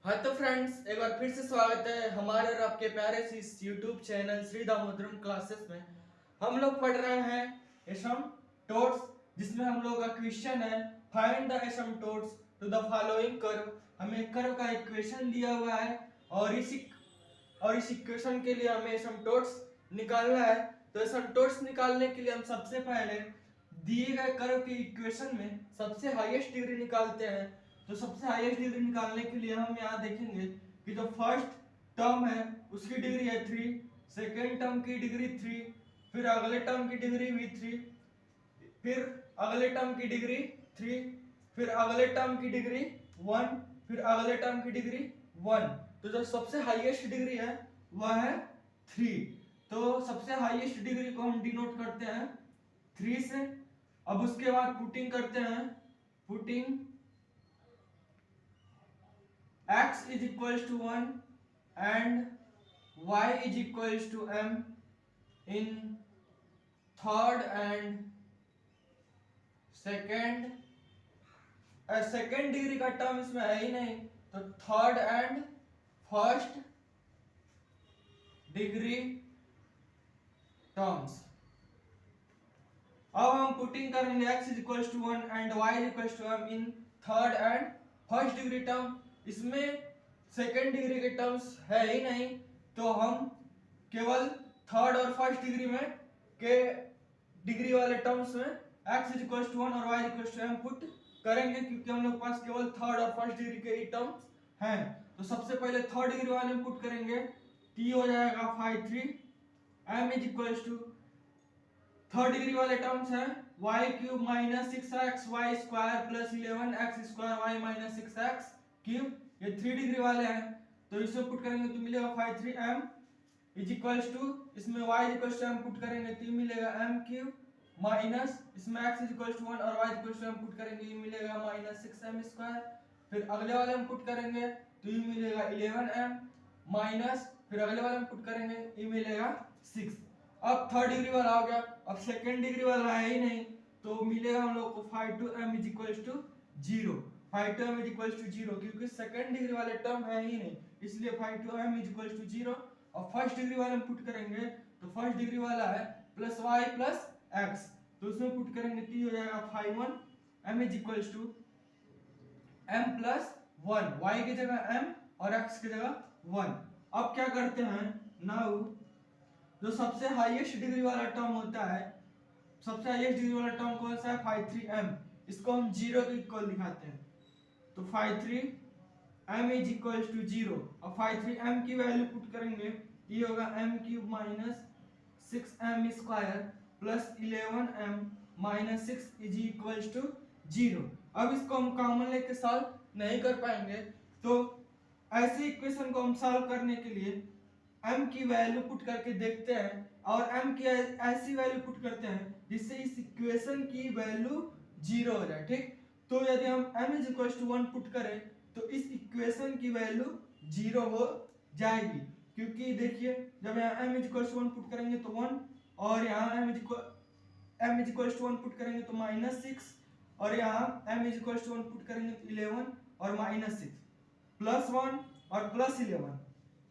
हाँ तो फ्रेंड्स, एक बार फिर से स्वागत है हमारे और आपके प्यारे से इस YouTube channel Shri Damodaram classes में। हम लोग पढ़ रहे हैं एसम टोट्स, जिसमें हम लोग का क्वेश्चन है find the asymptotes to the following curve. हमें कर्व का इक्वेशन दिया हुआ है और इस इक्वेशन के लिए हमें एसम टोट्स निकालना है। तो एसम टोट्स निकालने के लिए हम सबसे पहले दिए गए कर्व के इक्वेशन में सबसे हाईएस्ट डिग्री निकालते हैं। तो सबसे हाईएस्ट डिग्री निकालने के लिए हम यहाँ देखेंगे कि जो फर्स्ट टर्म है उसकी डिग्री है 3, सेकेंड टर्म की डिग्री 3, फिर अगले टर्म की डिग्री भी 3, फिर अगले टर्म की डिग्री 3, फिर अगले टर्म की डिग्री 1, फिर अगले टर्म की डिग्री 1। तो जो सबसे हाईएस्ट डिग्री है वह है 3। तो सबसे हाईएस्ट डिग्री को हम डिनोट करते हैं 3 से। अब उसके बाद पुटिंग करते हैं, putting x is equals to 1 and y is equals to m in third and second degree का टर्म इसमें है ही नहीं, तो third and first degree terms. अब हम पुटिंग करेंगे x is equals to 1 and y is equals to m in third and first degree term. इसमें सेकेंड डिग्री के टर्म्स है ही नहीं, तो हम केवल थर्ड और फर्स्ट डिग्री में के डिग्री वाले टर्म्स में x इज इक्वल्स टू 1 और y is equals to m put करेंगे, क्योंकि हम लोग के पास केवल थर्ड और फर्स्ट डिग्री के ही टर्म्स हैं। तो सबसे पहले थर्ड डिग्री वाले में पुट करेंगे, t हो जाएगा 5 3, m is equals to third degree वाले टर्म्स है y cube minus 6x y square plus 11x square y minus 6x cube, ये 3 डिग्री वाले हैं। तो इसमें पुट करेंगे तो मिलेगा 5 3 m इज इक्वल्स टू, इसमें y is equals to m put करेंगे तो मिलेगा m क्यूब माइनस, इसमें x इज इक्वल्स टू 1 और y is equals to m put करेंगे ये मिलेगा माइनस 6m स्क्वायर। फिर अगले वाले में पुट करेंगे तो ये मिलेगा 11m माइनस, फिर अगले वाले में पुट करेंगे ये मिलेगा 6। अब थर्ड डिग्री वाला हो गया, अब सेकेंड डिग्री वाला है ही नहीं, तो मिलेगा हम लोग को 5 two m is equals to 0, 5 two m is equals to 0, क्योंकि सेकेंड डिग्री वाले टर्म है ही नहीं, इसलिए 5 two m is equals to 0। और फर्स्ट डिग्री वाले में पुट करेंगे तो फर्स्ट डिग्री वाला है प्लस y प्लस x, तो उसमें पुट करेंगे तो हो जाएगा 5 1 m is equals to m plus 1, y की जगह m और x की जगह 1। अब क्या करते हैं, नाउ जो सबसे हाईएस्ट डिग्री वाला टर्म होता है, सबसे हाईएस्ट डिग्री वाला टर्म कौन सा है, 5 3 m, इसको हम 0 के इक्वल दिखाते हैं। तो 5 3 m इज इक्वल्स टू 0, और 5 3 m की वैल्यू पुट करेंगे ये होगा m cube minus 6m square plus 11m minus 6 is equals to 0। अब इसको हम कॉमन लेके सॉल्व नहीं कर पाएंगे, तो ऐसे इक्वेशन को हम सॉल्व करने के लिए m की वैल्यू पुट करके देखते हैं, और m की ऐसी वैल्यू पुट करते हैं जिससे इस इक्वेशन की वैल्यू 0 हो जाए। ठीक, तो यदि हम m is equals to 1 put करें तो इस इक्वेशन की वैल्यू 0 हो जाएगी, क्योंकि देखिए जब यहाँ m is equals to 1 put करेंगे तो 1, और यहाँ m is equals to 1 put करेंगे तो माइनस 6, और यहाँ m is equals to 1 put करेंगे तो 11 और माइनस 6, प्लस 1 और plus 11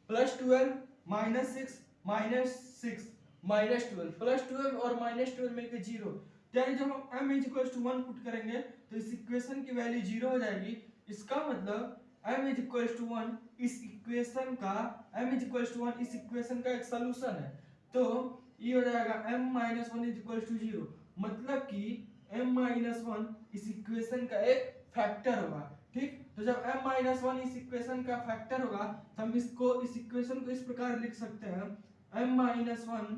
plus 12 minus 6 minus 6 minus 12 plus 12 और माइनस 12 मिलकर 0। यानी जब हम m is equals to 1 put करेंगे तो इस इक्वेशन की वैल्यू 0 हो जाएगी। इसका मतलब m इज इक्वल्स टू 1 इस इक्वेशन का, m इज इक्वल्स टू 1 इस इक्वेशन का एक सॉल्यूशन है। तो ये हो जाएगा m minus 1 is equals to 0, मतलब कि m माइनस 1 इस इक्वेशन का एक फैक्टर होगा। ठीक, तो जब m माइनस 1 इस इक्वेशन का फैक्टर होगा तो हम इसको, इस इक्वेशन को इस प्रकार लिख सकते हैं, m माइनस 1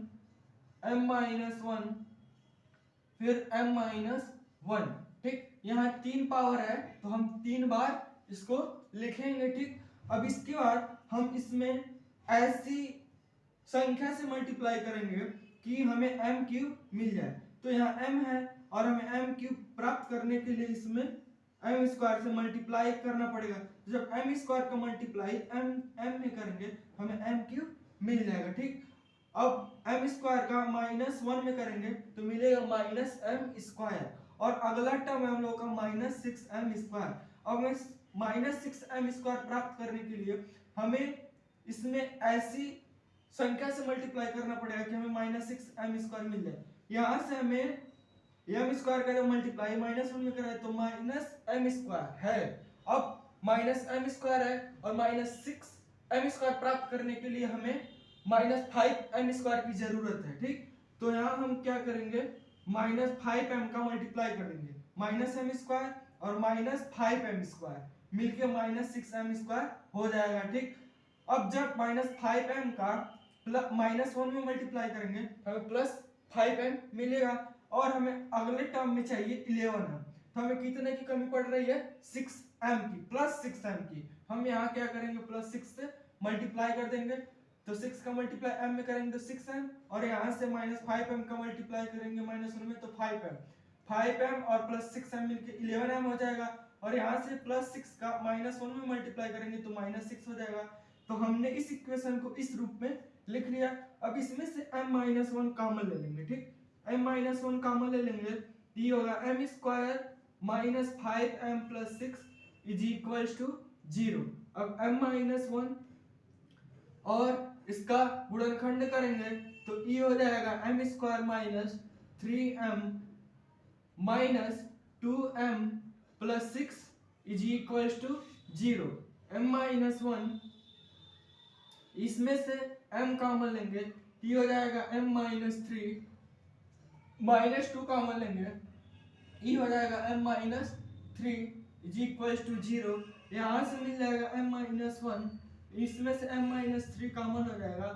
फिर m माइनस 1। ठीक, यहाँ 3 पावर है तो हम 3 बार इसको लिखेंगे। ठीक, अब इसके बाद हम इसमें ऐसी संख्या से मल्टीप्लाई करेंगे कि हमें m क्यूब मिल जाए। तो यहाँ m है और हमें m क्यूब प्राप्त करने के लिए इसमें m स्क्वायर से मल्टीप्लाई करना पड़ेगा। तो जब m स्क्वायर का मल्टीप्लाई m में करेंगे हमें m क्यूब मिल जाएगा। ठीक, अब m स्क्वायर का माइनस 1 में करेंगे तो मिलेगा माइनस m स्क्वायर, और अगला टर्म है हम लोग का माइनस 6m स्क्वायर। अब मैं -6m² प्राप्त करने के लिए हमें इसमें ऐसी संख्या से मल्टीप्लाई करना पड़ेगा कि हमें -6m² मिल जाए। यहां से हमें m² का जब मल्टीप्लाई -1 में कराए तो -m² है। अब -m² है और -6m² प्राप्त करने के लिए हमें -5m² की जरूरत है। ठीक, तो यहाँ हम क्या करेंगे, -5m का मल्टीप्लाई करेंगे, -m² और -5m² मिलके -6m² हो जाएगा। ठीक, अब जब -5m का -1 में मल्टीप्लाई करेंगे हमें +5m मिलेगा और हमें अगले टर्म में चाहिए 11m। तो हमें कितने की कमी पड़ रही है, 6m की, +6m की। हम यहाँ क्या करेंगे, +6 से मल्टीप्लाई कर देंगे, तो 6 का मल्टीप्लाई m में करेंगे तो 6m, और यहाँ से -5m का मल्टीप्लाई करेंगे -1 में तो 5m और +6m मिलके 11m हो जाएगा, और यहाँ से +6 का -1 में मल्टीप्लाई करेंगे तो -6 हो जाएगा। तो हमने इस इक्वेशन को इस रूप में लिख लिया। अब इसमें से m-1 कॉमन ले लेंगे। ठीक, m-1 कॉमन ले लेंगे, ये होगा m² -5m + 6 = 0। अब m-1 और इसका गुणनखंड करेंगे तो ये हो जाएगा m² -3m -2m + 6 = 0। m-1 इसमें से m कॉमन लेंगे, ये हो जाएगा m-3 -2 कॉमन लेंगे, ये हो जाएगा m-3 = 0। यहाँ से मिल जाएगा m-1, इसमें से m-3 कॉमन हो जाएगा,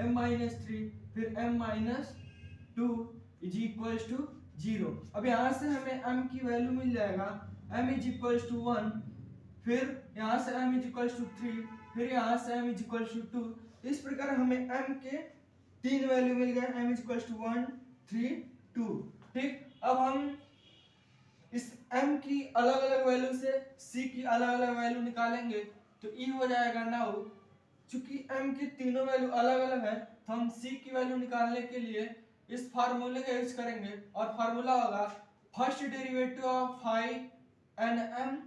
m-3 फिर m-2 = 0। अब यहाँ से हमें m की वैल्यू मिल जाएगा, m = 1, फिर यहाँ से m = 3, फिर यहाँ से m = 2। इस प्रकार हमें m के 3 वैल्यू मिल गए, m = 1, 3, 2। ठीक, अब हम इस m की अलग अलग वैल्यू से c की अलग अलग वैल्यू निकालेंगे तो e हो जाएगा 9। चूंकि m की तीनों वैल्यू अलग अलग है तो हम c की वैल्यू निकालने के लिए इस फार्मूले का यूज करेंगे, और फार्मूला होगा first derivative of 5nm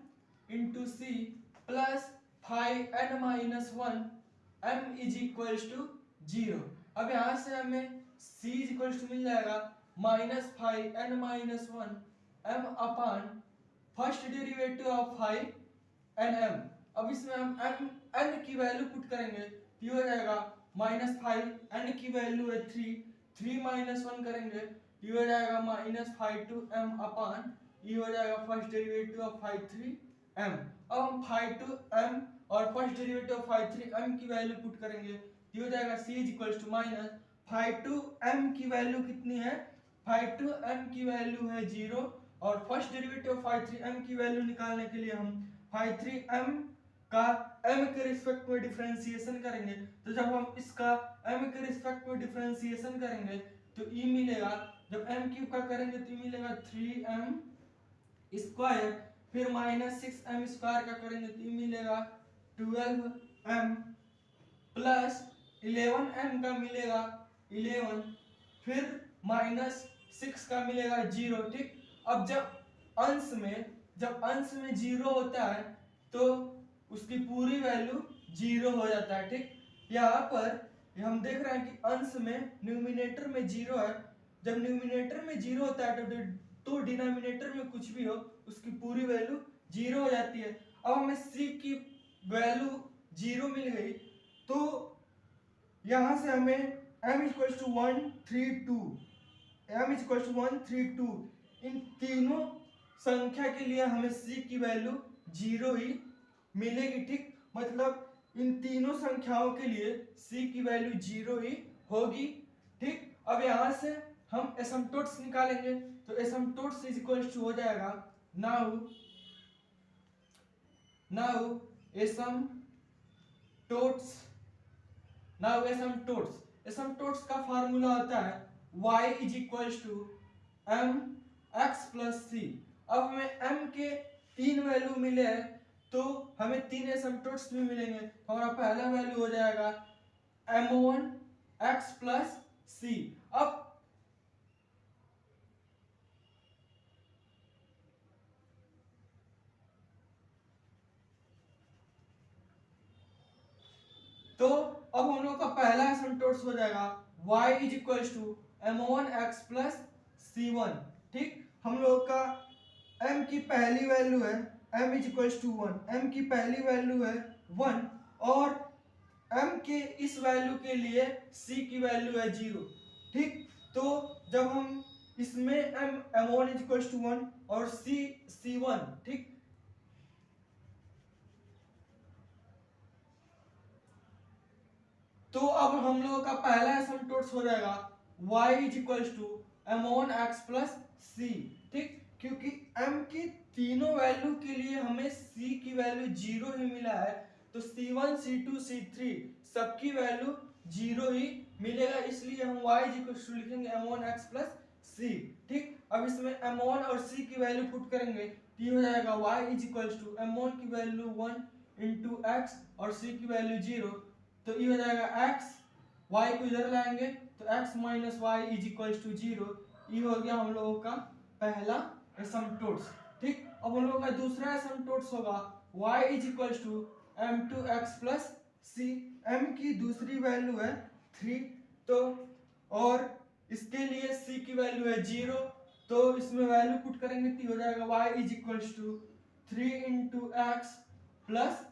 into c plus 5n-1 m = 0। अब यहाँ से हमें c = मिल जाएगा -5n-1 m upon first derivative of 5nm। अब इसमें हम n की वैल्यू पुट करेंगे, ये हो जाएगा -5, n की वैल्यू है 3 -1 करेंगे, ये हो जाएगा -5m अपान, ये हो जाएगा फर्स्ट डेरिवेटिव ऑफ 5 3m। अब हम 5m और फर्स्ट डेरिवेटिव ऑफ 3m की वैल्यू पुट करेंगे, ये हो जाएगा c = -5m की वैल्यू कितनी है, 5m की वैल्यू है 0, और फर्स्ट डेरिवेटिव ऑफ 3m की वैल्यू निकालने के लिए हम 3m का m के रिस्पेक्ट में डिफरेंशिएशन करेंगे। तो जब हम इसका m के रिस्पेक्ट में डिफरेंशिएशन करेंगे तो e मिलेगा, जब m³ का करेंगे तो e मिलेगा 3m², फिर -6m² का करेंगे तो e मिलेगा 12m प्लस 11m का मिलेगा 11, फिर -6 का मिलेगा 0। ठीक, अब जब अंश में 0 होता है तो उसकी पूरी वैल्यू 0 हो जाता है। ठीक, यहाँ पर हम देख रहे हैं कि अंश में न्यूमिनेटर में 0 है, जब न्यूमिनेटर में 0 होता है तो डिनोमिनेटर में कुछ भी हो उसकी पूरी वैल्यू 0 हो जाती है। अब हमें c की वैल्यू 0 मिल गई, तो यहाँ से हमें m = 1, 3, 2, m = 1, 3, 2, इन तीनों संख्या के लिए हमें c की वैल्यू 0 ही मिलेगी। ठीक, मतलब इन तीनों संख्याओं के लिए c की वैल्यू 0 ही होगी। ठीक, अब यहाँ से हम एसिम्पटोट्स निकालेंगे, तो एसिम्पटोट्स = हो जाएगा एसिम्पटोट्स का फार्मूला होता है y = mx + c। अब हमें m के 3 वैल्यू मिले हैं तो हमें 3 एसिम्पटोट्स भी मिलेंगे। हमारा पहला वैल्यू हो जाएगा m1x + c। अब अब हम लोग का पहला एसिम्पटोट्स हो जाएगा y is equal to m1x plus c1। ठीक, हम लोग का m की पहली वैल्यू है m is equal to 1, m की पहली वैल्यू है 1 और m के इस वैल्यू के लिए c की वैल्यू है 0। ठीक, तो जब हम इसमें m1 इज इक्वल टू 1 और c1, ठीक, तो अब हम लोगों का पहला एसिम्पटोट्स हो जाएगा y is equal to m1x plus c। ठीक, क्योंकि m की तीनों वैल्यू के लिए हमें c की वैल्यू 0 ही मिला है, तो c1 c2 c3 सबकी वैल्यू 0 ही मिलेगा, इसलिए हम y इज इक्वल टू लिखेंगे m1x प्लस c। ठीक, अब इसमें m1 और c की वैल्यू पुट करेंगे तो ये हो जाएगा y is equal to m1 की वैल्यू 1 इंटू x और c की वैल्यू 0, तो ये हो जाएगा x, y को इधर लाएंगे तो x minus y is equal to 0। ये हो गया हम लोगों का पहला एसिम्पटोट्स। ठीक, अब हम लोगों का दूसरा एसिम्पटोट्स होगा y is equal to m2x plus c। m की दूसरी वैल्यू है 3, तो और इसके लिए c की वैल्यू है 0, तो इसमें वैल्यू पुट करेंगे तो हो जाएगा y is equal to 3 into x plus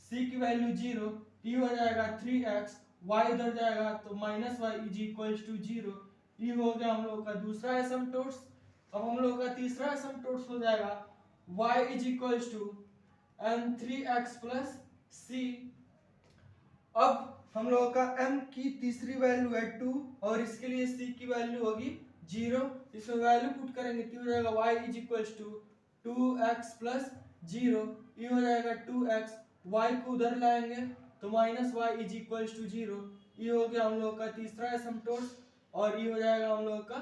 c की वैल्यू 0, ये हो जाएगा 3x, y इधर जाएगा तो minus y is equal to 0। ये हो गया हम लोग का दूसरा एसिम्पटोट्स। अब हम लोग का तीसरा एसिम्पटोट्स हो जाएगा y is equal to m3x plus c। अब हम लोग का m की तीसरी वैल्यू है 2 और इसके लिए c की वैल्यू होगी 0, इसमें वैल्यू पुट करेंगे तो हो जाएगा y is equal to 2x plus 0। ये हो जाएगा 2x, y को उधर लाएंगे तो minus y is equal to 0। ये हो गया हम लोग का तीसरा एसिम्पटोट्स और ये हो जाएगा हम लोग का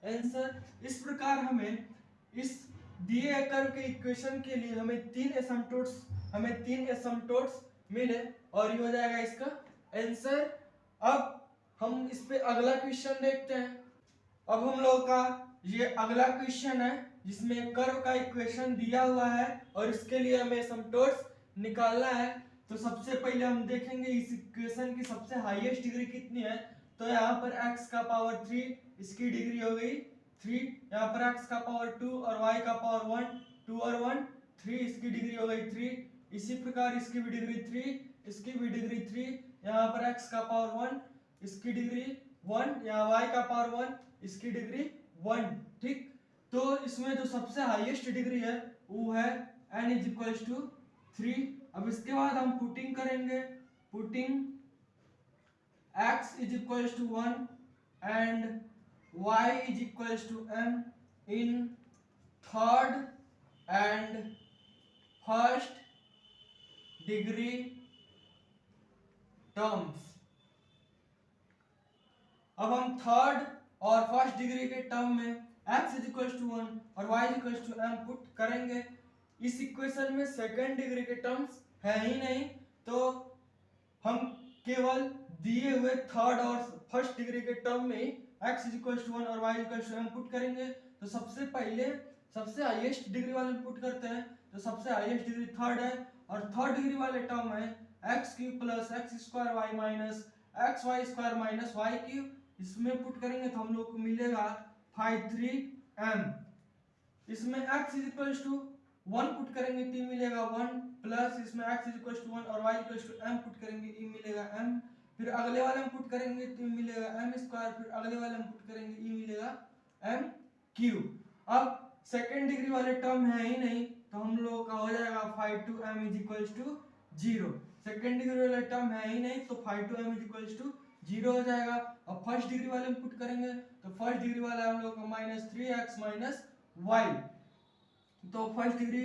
आंसर। इस प्रकार हमें इस दिए कर्व के इक्वेशन के लिए हमें तीन एसिम्पटोट्स मिले और ये हो जाएगा इसका आंसर। अब हम इस पे अगला क्वेश्चन देखते हैं। अब हम लोग का ये अगला क्वेश्चन है जिसमें कर्व का इक्वेशन दिया हुआ है और इसके लिए हमें एसिम्पटोट्स निकालना है। तो सबसे पहले हम देखेंगे इस इक्वेशन की सबसे हाईएस्ट डिग्री कितनी है, तो यहाँ पर x का पावर 3 इसकी डिग्री हो गई 3, यहाँ पर x का पावर 2 और y का पावर 1, 2 और 1 3 इसकी डिग्री हो गई 3। इसी प्रकार इसकी भी डिग्री 3, इसकी भी डिग्री 3, यहाँ पर x का पावर 1 इसकी डिग्री 1, यहाँ y का पावर 1 इसकी डिग्री 1। ठीक, तो इसमें जो सबसे हाईएस्ट डिग्री है वो है n इज इक्वल टू 3। अब इसके बाद हम पुटिंग करेंगे, putting x is equal to 1 and y is equal to m in third and first degree terms. अब हम थर्ड और फर्स्ट डिग्री के टर्म में x इज इक्वल टू 1 और y is equal to m put करेंगे। इस equation में second degree के टर्म्स है ही नहीं, तो हम केवल दिए हुए थर्ड और फर्स्ट डिग्री के टर्म में x इज इक्वल टू 1 और y is equal to m put करेंगे। तो सबसे पहले सबसे हाईएस्ट डिग्री वाले पुट करते हैं, तो सबसे हाईएस्ट डिग्री थर्ड है और थर्ड डिग्री वाले टर्म है x cube plus x square y minus x y square minus y cube. इसमें पुट करेंगे तो हम लोग को मिलेगा 53m। इसमें x is equal to 1 put करेंगे तो मिलेगा 1 प्लस इसमें x इज इक्वल टू 1 और y equal to m put करेंगे ये मिलेगा m, फिर अगले वाले में पुट करेंगे तो मिलेगा m स्क्वायर, फिर अगले वाले में पुट करेंगे ये मिलेगा m क्यूब। अब सेकंड डिग्री वाले टर्म है ही नहीं, तो हम लोग का हो जाएगा 5m is equal to 0। Second degree वाला टर्म है ही नहीं तो 5m इज इक्वल टू 0 हो जाएगा। अब फर्स्ट डिग्री वाले में पुट करेंगे तो फर्स्ट डिग्री वाला हम लोग का माइनस 3x माइनस y, तो फर्स्ट डिग्री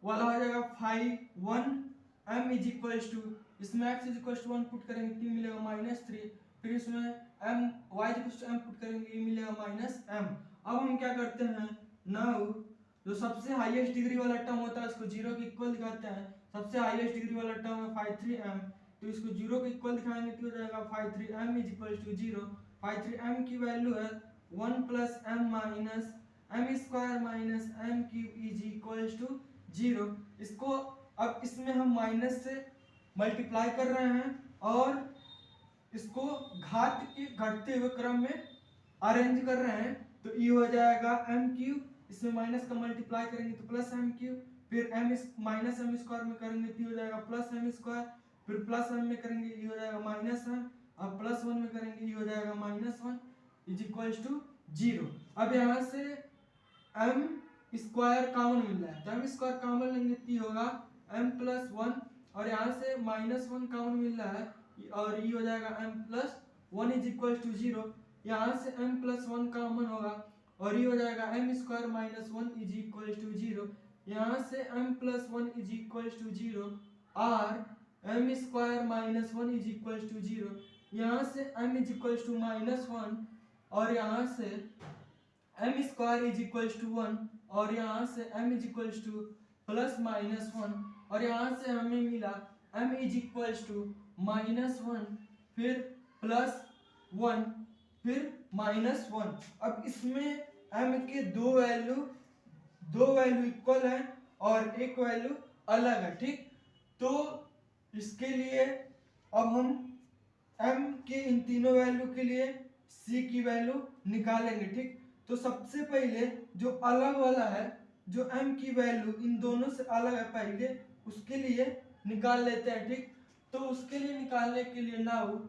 वाला हो जाएगा 5 इज इक्वल टू इसमें x is equal to 1 put करेंगे तो मिलेगा माइनस 3, फिर इसमें m y is equal to m put करेंगे ये मिलेगा माइनस m। अब हम क्या करते हैं, नाउ जो सबसे हाईएस्ट डिग्री वाला टर्म होता है उसको 0 के इक्वल दिखाते हैं। सबसे हाईएस्ट डिग्री वाला टर्म है 53m, तो इसको 0 के इक्वल दिखाएंगे तो हो जाएगा 53m is equal to 0। 53m की वैल्यू है 1 plus m minus m square minus m cube is equal to 0। इसको अब इसमें हम माइनस से मल्टीप्लाई कर रहे हैं और इसको घात के घटते हुए क्रम में अरेंज कर रहे हैं तो ये हो जाएगा एम क्यूब, इसमें माइनस का मल्टीप्लाई करेंगे तो प्लस एम क्यूब, फिर एम माइनस एम स्क्वायर में करेंगे तो हो जाएगा प्लस एम स्क्वायर, फिर प्लस एम में करेंगे ये हो जाएगा माइनस एम, अब प्लस वन में करेंगे ये हो जाएगा minus one is equals to zero. अब यहाँ से एम स्क्वायर कॉमन मिल रहा है तो एम स्क्वायर कॉमन लेंगे तो होगा एम प्लस वन, और यहाँ से माइनस वन कॉमन मिल रहा है और ये हो जाएगा m plus one is equal to zero. यहाँ से एम प्लस वन कॉमन होगा और ये हो जाएगा m square minus one is equal to zero. यहाँ से m plus one is equal to zero और m square minus one is equal to zero. यहाँ से m is equal to minus one और यहाँ से m square is equal to one और यहाँ से m is equal to plus minus one और यहाँ से हमें मिला m is equal to minus one फिर प्लस वन फिर माइनस वन। अब इसमें एम के दो वैल्यू इक्वल है और एक वैल्यू अलग है, ठीक। तो इसके लिए अब हम m के इन तीनों वैल्यू के लिए c की वैल्यू निकालेंगे, ठीक। तो सबसे पहले जो अलग वाला है, जो m की वैल्यू इन दोनों से अलग है, पहले उसके लिए निकाल लेते हैं, ठीक। तो उसके लिए निकालने के लिए नाउ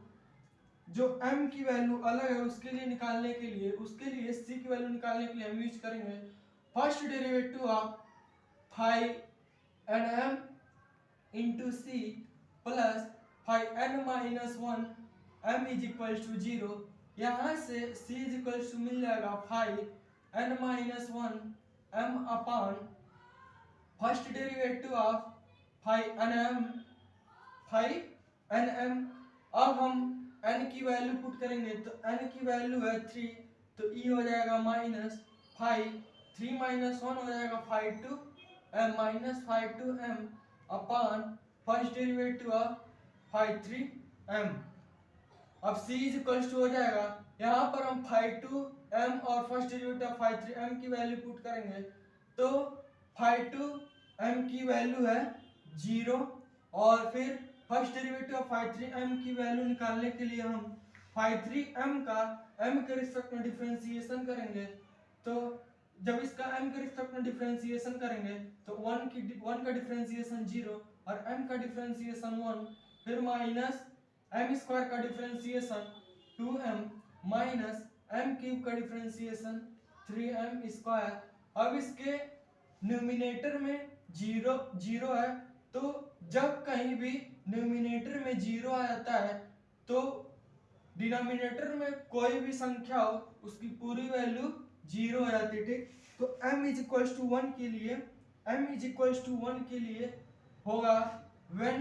जो m की वैल्यू अलग है उसके लिए निकालने के लिए c की वैल्यू निकालने के लिए हम यूज करेंगे first derivative of five n m into c plus five n minus one m is equal to zero. यहाँ से c इज इक्वल टू मिल जाएगा five n minus one m upon first derivative of five n m. अब हम n की value put करेंगे तो n की वैल्यू है 3 तो e हो जाएगा माइनस फाइव, 3 माइनस वन हो जाएगा 5 two m minus 5 two m upon first derivative of 5 3 m। अब c इज इक्वल टू हो जाएगा, यहाँ पर हम 5 टू m और फर्स्ट डेरिवेटिव ऑफ 5 3 m की वैल्यू पुट करेंगे तो 5 टू m की वैल्यू है 0 और फिर फर्स्ट डेरिवेटिव ऑफ 5 3 m की वैल्यू निकालने के लिए हम 5 3 m का m के रिस्पेक्ट में डिफरेंशिएशन करेंगे। तो जब इसका m के रिस्पेक्ट में डिफरेंशिएशन करेंगे तो 1 का डिफरेंशिएशन 0 और m का डिफरेंशिएशन 1, फिर माइनस m स्क्वायर का differentiation 2m minus m cube का डिफरेंशिएशन 3m स्क्वायर। अब इसके न्यूमिनेटर में 0 है तो जब कहीं भी न्यूमिनेटर में 0 आ जाता है तो डिनोमिनेटर में कोई भी संख्या हो उसकी पूरी वैल्यू 0 हो जाती है, ठीक। तो m इज इक्वल टू 1 के लिए होगा when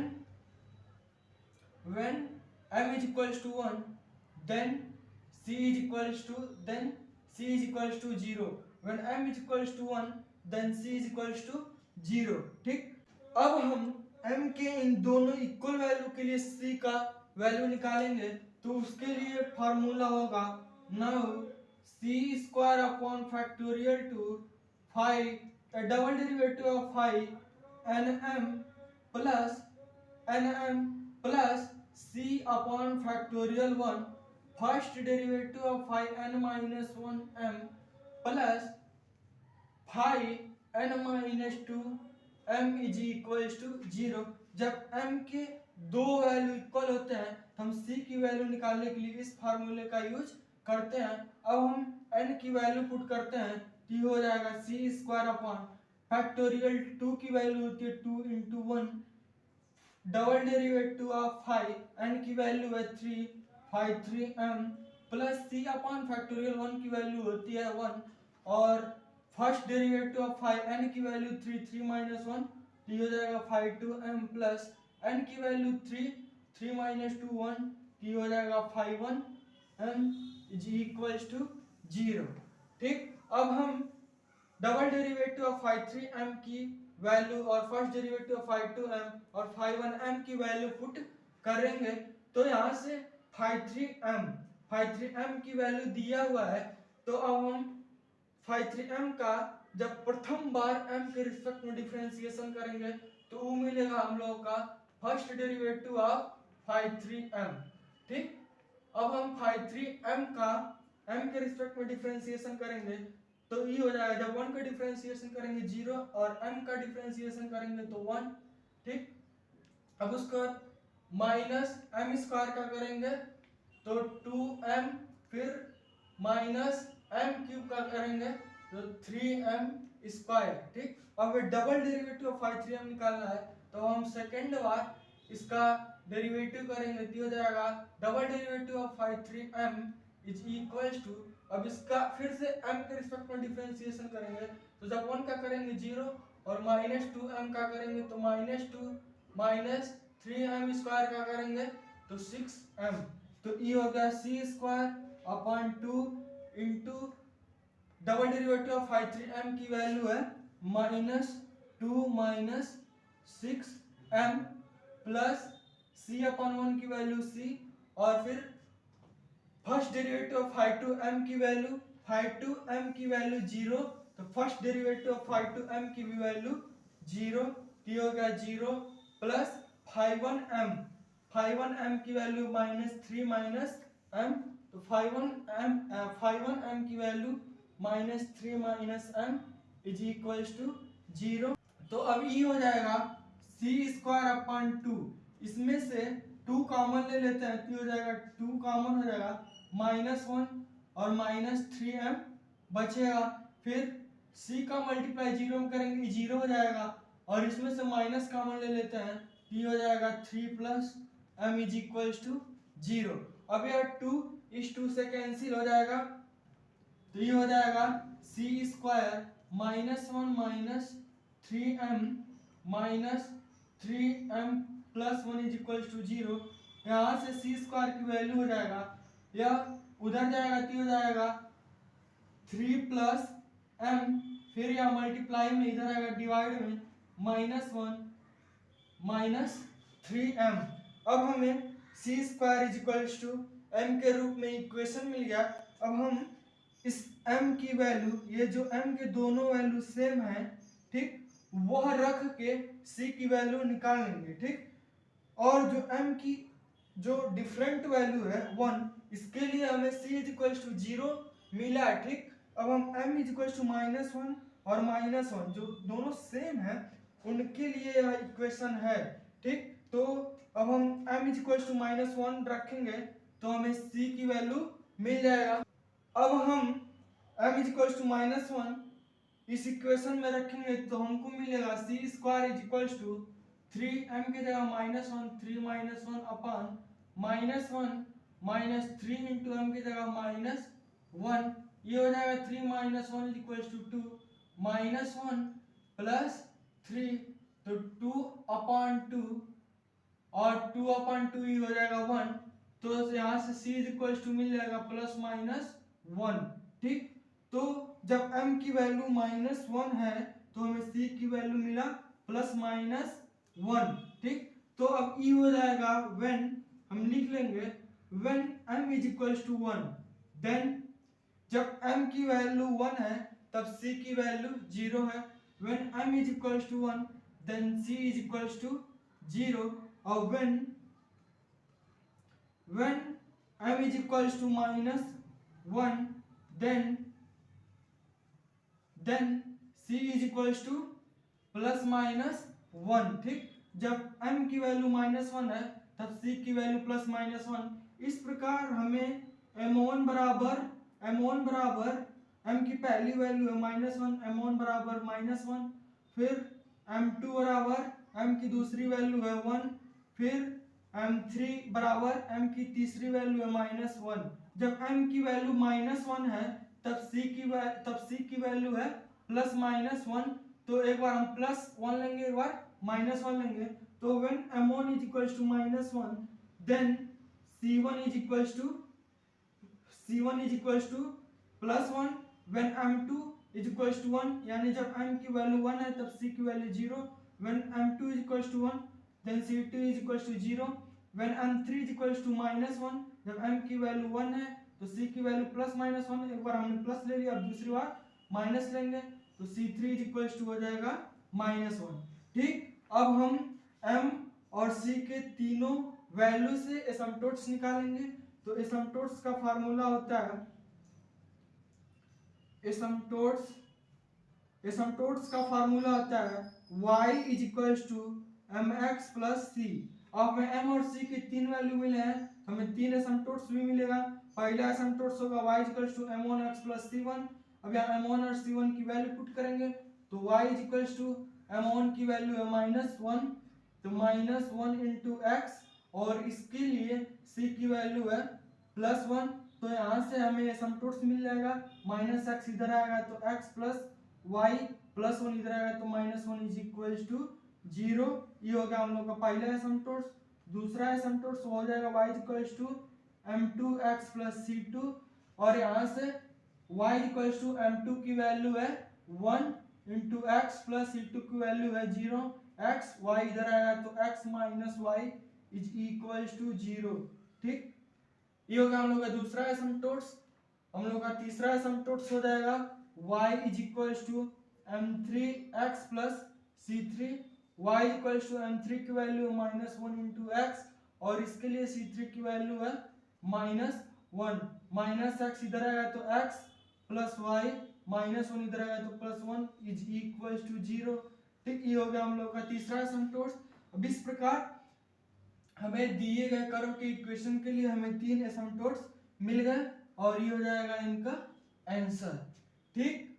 m is equal to 1 then c is equal to 0, when m is equal to 1 then c is equal to 0, ठीक। अब हम m के इन दोनों इक्वल वैल्यू के लिए c का वैल्यू निकालेंगे तो उसके लिए फार्मूला होगा now c square upon factorial two 5 double derivative of 5 nm plus c upon factorial 1 first derivative of 5n minus 1m plus 5n minus 2m is equal to 0। जब m के दो value equal होते हैं तो हम c की value निकालने के लिए इस फार्मूले का यूज करते हैं। अब हम n की वैल्यू पुट करते हैं तो हो जाएगा c स्क्वायर अपॉन फैक्टोरियल 2 की वैल्यू होती है 2 into 1 double derivative of 5 n की वैल्यू है 3 5 3m plus c upon factorial 1 की वैल्यू होती है 1 और फर्स्ट डेरिवेटिव ऑफ 5 n की वैल्यू 3 3 माइनस 1 तो हो जाएगा 5 2m प्लस n की वैल्यू 3 3 माइनस 2 1 तो हो जाएगा 5 1m इज इक्वल टू 0, ठीक। अब हम डबल डेरिवेटिव ऑफ 5 3m की वैल्यू और फर्स्ट डेरिवेटिव ऑफ 5 2m और 5 1m की वैल्यू पुट करेंगे तो यहाँ से 5 3m की वैल्यू दिया हुआ है तो अब हम 5 3m का जब प्रथम बार m के रिस्पेक्ट में डिफरेंशिएशन करेंगे तो वो मिलेगा हम लोगों का फर्स्ट डेरिवेटिव ऑफ 5 3m, ठीक। अब हम फाई 3 m का m के रिस्पेक्ट में डिफरेंशिएशन करेंगे तो ये हो जाएगा, जब 1 का डिफरेंशिएशन करेंगे 0 और m का डिफरेंशिएशन करेंगे तो 1, ठीक। अब उसका माइनस m स्क्वायर का करेंगे तो 2m, फिर माइनस m क्यूब का करेंगे तो 3m स्क्वायर, ठीक। अब double derivative of phi 3m निकालना है तो हम सेकेंड बार इसका डेरिवेटिव करेंगे तो हो जाएगा double derivative of phi 3m is equals to, अब इसका फिर से m के रिस्पेक्ट में डिफरेंशिएशन करेंगे तो जब 1 का करेंगे 0 और माइनस 2m का करेंगे तो माइनस 2 माइनस 3m स्क्वायर का करेंगे तो 6m, तो ये हो गया c square upon 2 into double derivative of phi 3m की वैल्यू है minus 2 minus 6m plus c upon 1 की वैल्यू c, और फिर first derivative of phi 2m की वैल्यू, फाई 2m की वैल्यू 0 तो first derivative of phi 2m की भी वैल्यू 0, ये हो गया 0 प्लस फाई 1m की वैल्यू माइनस 3 माइनस m, तो फाई 1m की value minus 3 minus m is equals to 0। तो अब ये हो जाएगा c स्क्वायर अपॉन 2, इसमें से 2 कॉमन ले लेते हैं तो हो जाएगा 2 कॉमन हो जाएगा माइनस 1 और माइनस 3m बचेगा, फिर c का मल्टीप्लाई 0 में करेंगे 0 हो जाएगा और इसमें से माइनस कॉमन ले लेते हैं तो ये हो जाएगा 3 plus m is equals to 0। अब यह 2 इस 2 से कैंसिल हो जाएगा तो ये हो जाएगा c square minus 1 minus 3m minus 3m plus 1 is equals to 0। यहाँ से c स्क्वायर की वैल्यू हो जाएगा, यह उधर जाएगा तो हो जाएगा 3 प्लस m, फिर यह मल्टीप्लाई में इधर आएगा डिवाइड में माइनस 1 माइनस 3m। अब हमें c square is equals to m के रूप में इक्वेशन मिल गया। अब हम इस m की वैल्यू, ये जो m के दोनों वैल्यू सेम है, ठीक, वह रख के c की वैल्यू निकाल लेंगे, ठीक। और जो m की जो डिफरेंट वैल्यू है 1, इसके लिए हमें c इज इक्वल्स टू 0 मिला है, ठीक। अब हम m is equals to minus 1 और माइनस 1 जो दोनों सेम है उनके लिए यह इक्वेशन है, ठीक। तो अब हम m is equals to minus 1 रखेंगे तो हमें c की वैल्यू मिल जाएगा। अब हम m is equals to minus 1 इस इक्वेशन में रखेंगे तो हमको मिलेगा c square is equals to 3m की जगह minus 1 3 minus 1 upon minus 1 minus 3 into m की जगह माइनस 1, ये हो जाएगा 3 minus 1 is equals to 2 minus 1 plus 3, तो 2 अपॉन 2 और 2 अपॉन 2 ही हो जाएगा 1, तो यहाँ से c इज इक्वल्स टू मिल जाएगा प्लस माइनस 1, ठीक। तो जब m की वैल्यू माइनस 1 है तो हमें c की वैल्यू मिला प्लस माइनस 1, ठीक। तो अब e हो जाएगा व्हेन, हम लिख लेंगे when m is equals to 1, then जब m की वैल्यू 1 है तब c की वैल्यू 0 है। When m is equals to 1 then c is equals to 0, और when m is equals to minus 1 then c is equals to plus minus 1, ठीक। जब m की वैल्यू माइनस 1 है तब c की वैल्यू प्लस माइनस 1। इस प्रकार हमें m1 बराबर m की पहली वैल्यू है माइनस 1, m1 बराबर माइनस 1, फिर m2 बराबर m की दूसरी वैल्यू है 1, फिर m3 बराबर m की तीसरी वैल्यू है माइनस 1। जब m की वैल्यू माइनस 1 है तब c की वैल्यू है प्लस माइनस 1, तो एक बार हम प्लस 1 लेंगे, एक बार माइनस 1 लेंगे, तो when m1 is equals to minus 1 then c1 is equals to plus 1, when m2 is equals to 1, यानी जब m की वैल्यू 1 है तब c की value 0, when m2 is equals to 1 then c2 is equals to 0, when m3 is equals to minus 1, जब m की value 1 है तो c की वैल्यू प्लस माइनस 1, एक बार हमने प्लस ले लिया, अब दूसरी बार माइनस लेंगे तो c3 इज इक्वल्स टू हो जाएगा माइनस 1, ठीक। अब हम m और c के तीनों वैल्यू से एसिम्पटोट्स निकालेंगे तो एसिम्पटोट्स का फार्मूला होता है एसिम्पटोट्स का फार्मूला होता है y is equal to m x plus c. अब हमें m और c की तीन वैल्यू मिले हैं, हमें तीन एसिम्पटोट्स भी मिलेगा। पहला एसिम्पटोट्स होगा y is equal to m1 x plus c1। अब यहाँ m1 और c1 की वैल्यू पुट करेंगे तो y is equal to m1 की वैल्यू है -1, तो -1 इंटू एक्स, और इसके लिए c की वैल्यू है +1। तो यहाँ से हमें एसिम्पटोट्स मिल जाएगा, -x इधर आएगा तो x प्लस y +1 इधर आएगा तो -1 इज इक्वल टू 0। ये हो गया हम लोग का पहला एसिम्पटोट्स। दूसरा एसिम्पटोट्स हो जाएगा y equal to m2x plus c2, और यहाँ से y इक्वल टू m2 की वैल्यू है 1 इंटू एक्स प्लस c2 की वैल्यू है 0, x y इधर आएगा तो x minus y is equal to 0। ठीक, ये हो गया हम लोग का दूसरा एसिम्पटोट्स। हम लोग का तीसरा एसिम्पटोट्स हो जाएगा y is equal to m3x plus c3। y equal to m3 की वैल्यू -1 इंटू एक्स, और इसके लिए c3 की वैल्यू है -1, माइनस एक्स इधर आएगा तो x प्लस y, -1 इधर आएगा तो +1 इज इक्वल टू 0। ठीक, ये हो गया हम लोग का तीसरा एसिम्पटोट्स। अब इस प्रकार हमें दिए गए कर्व के इक्वेशन के लिए हमें तीन एसिम्पटोट्स मिल गए, और ये हो जाएगा इनका आंसर। ठीक,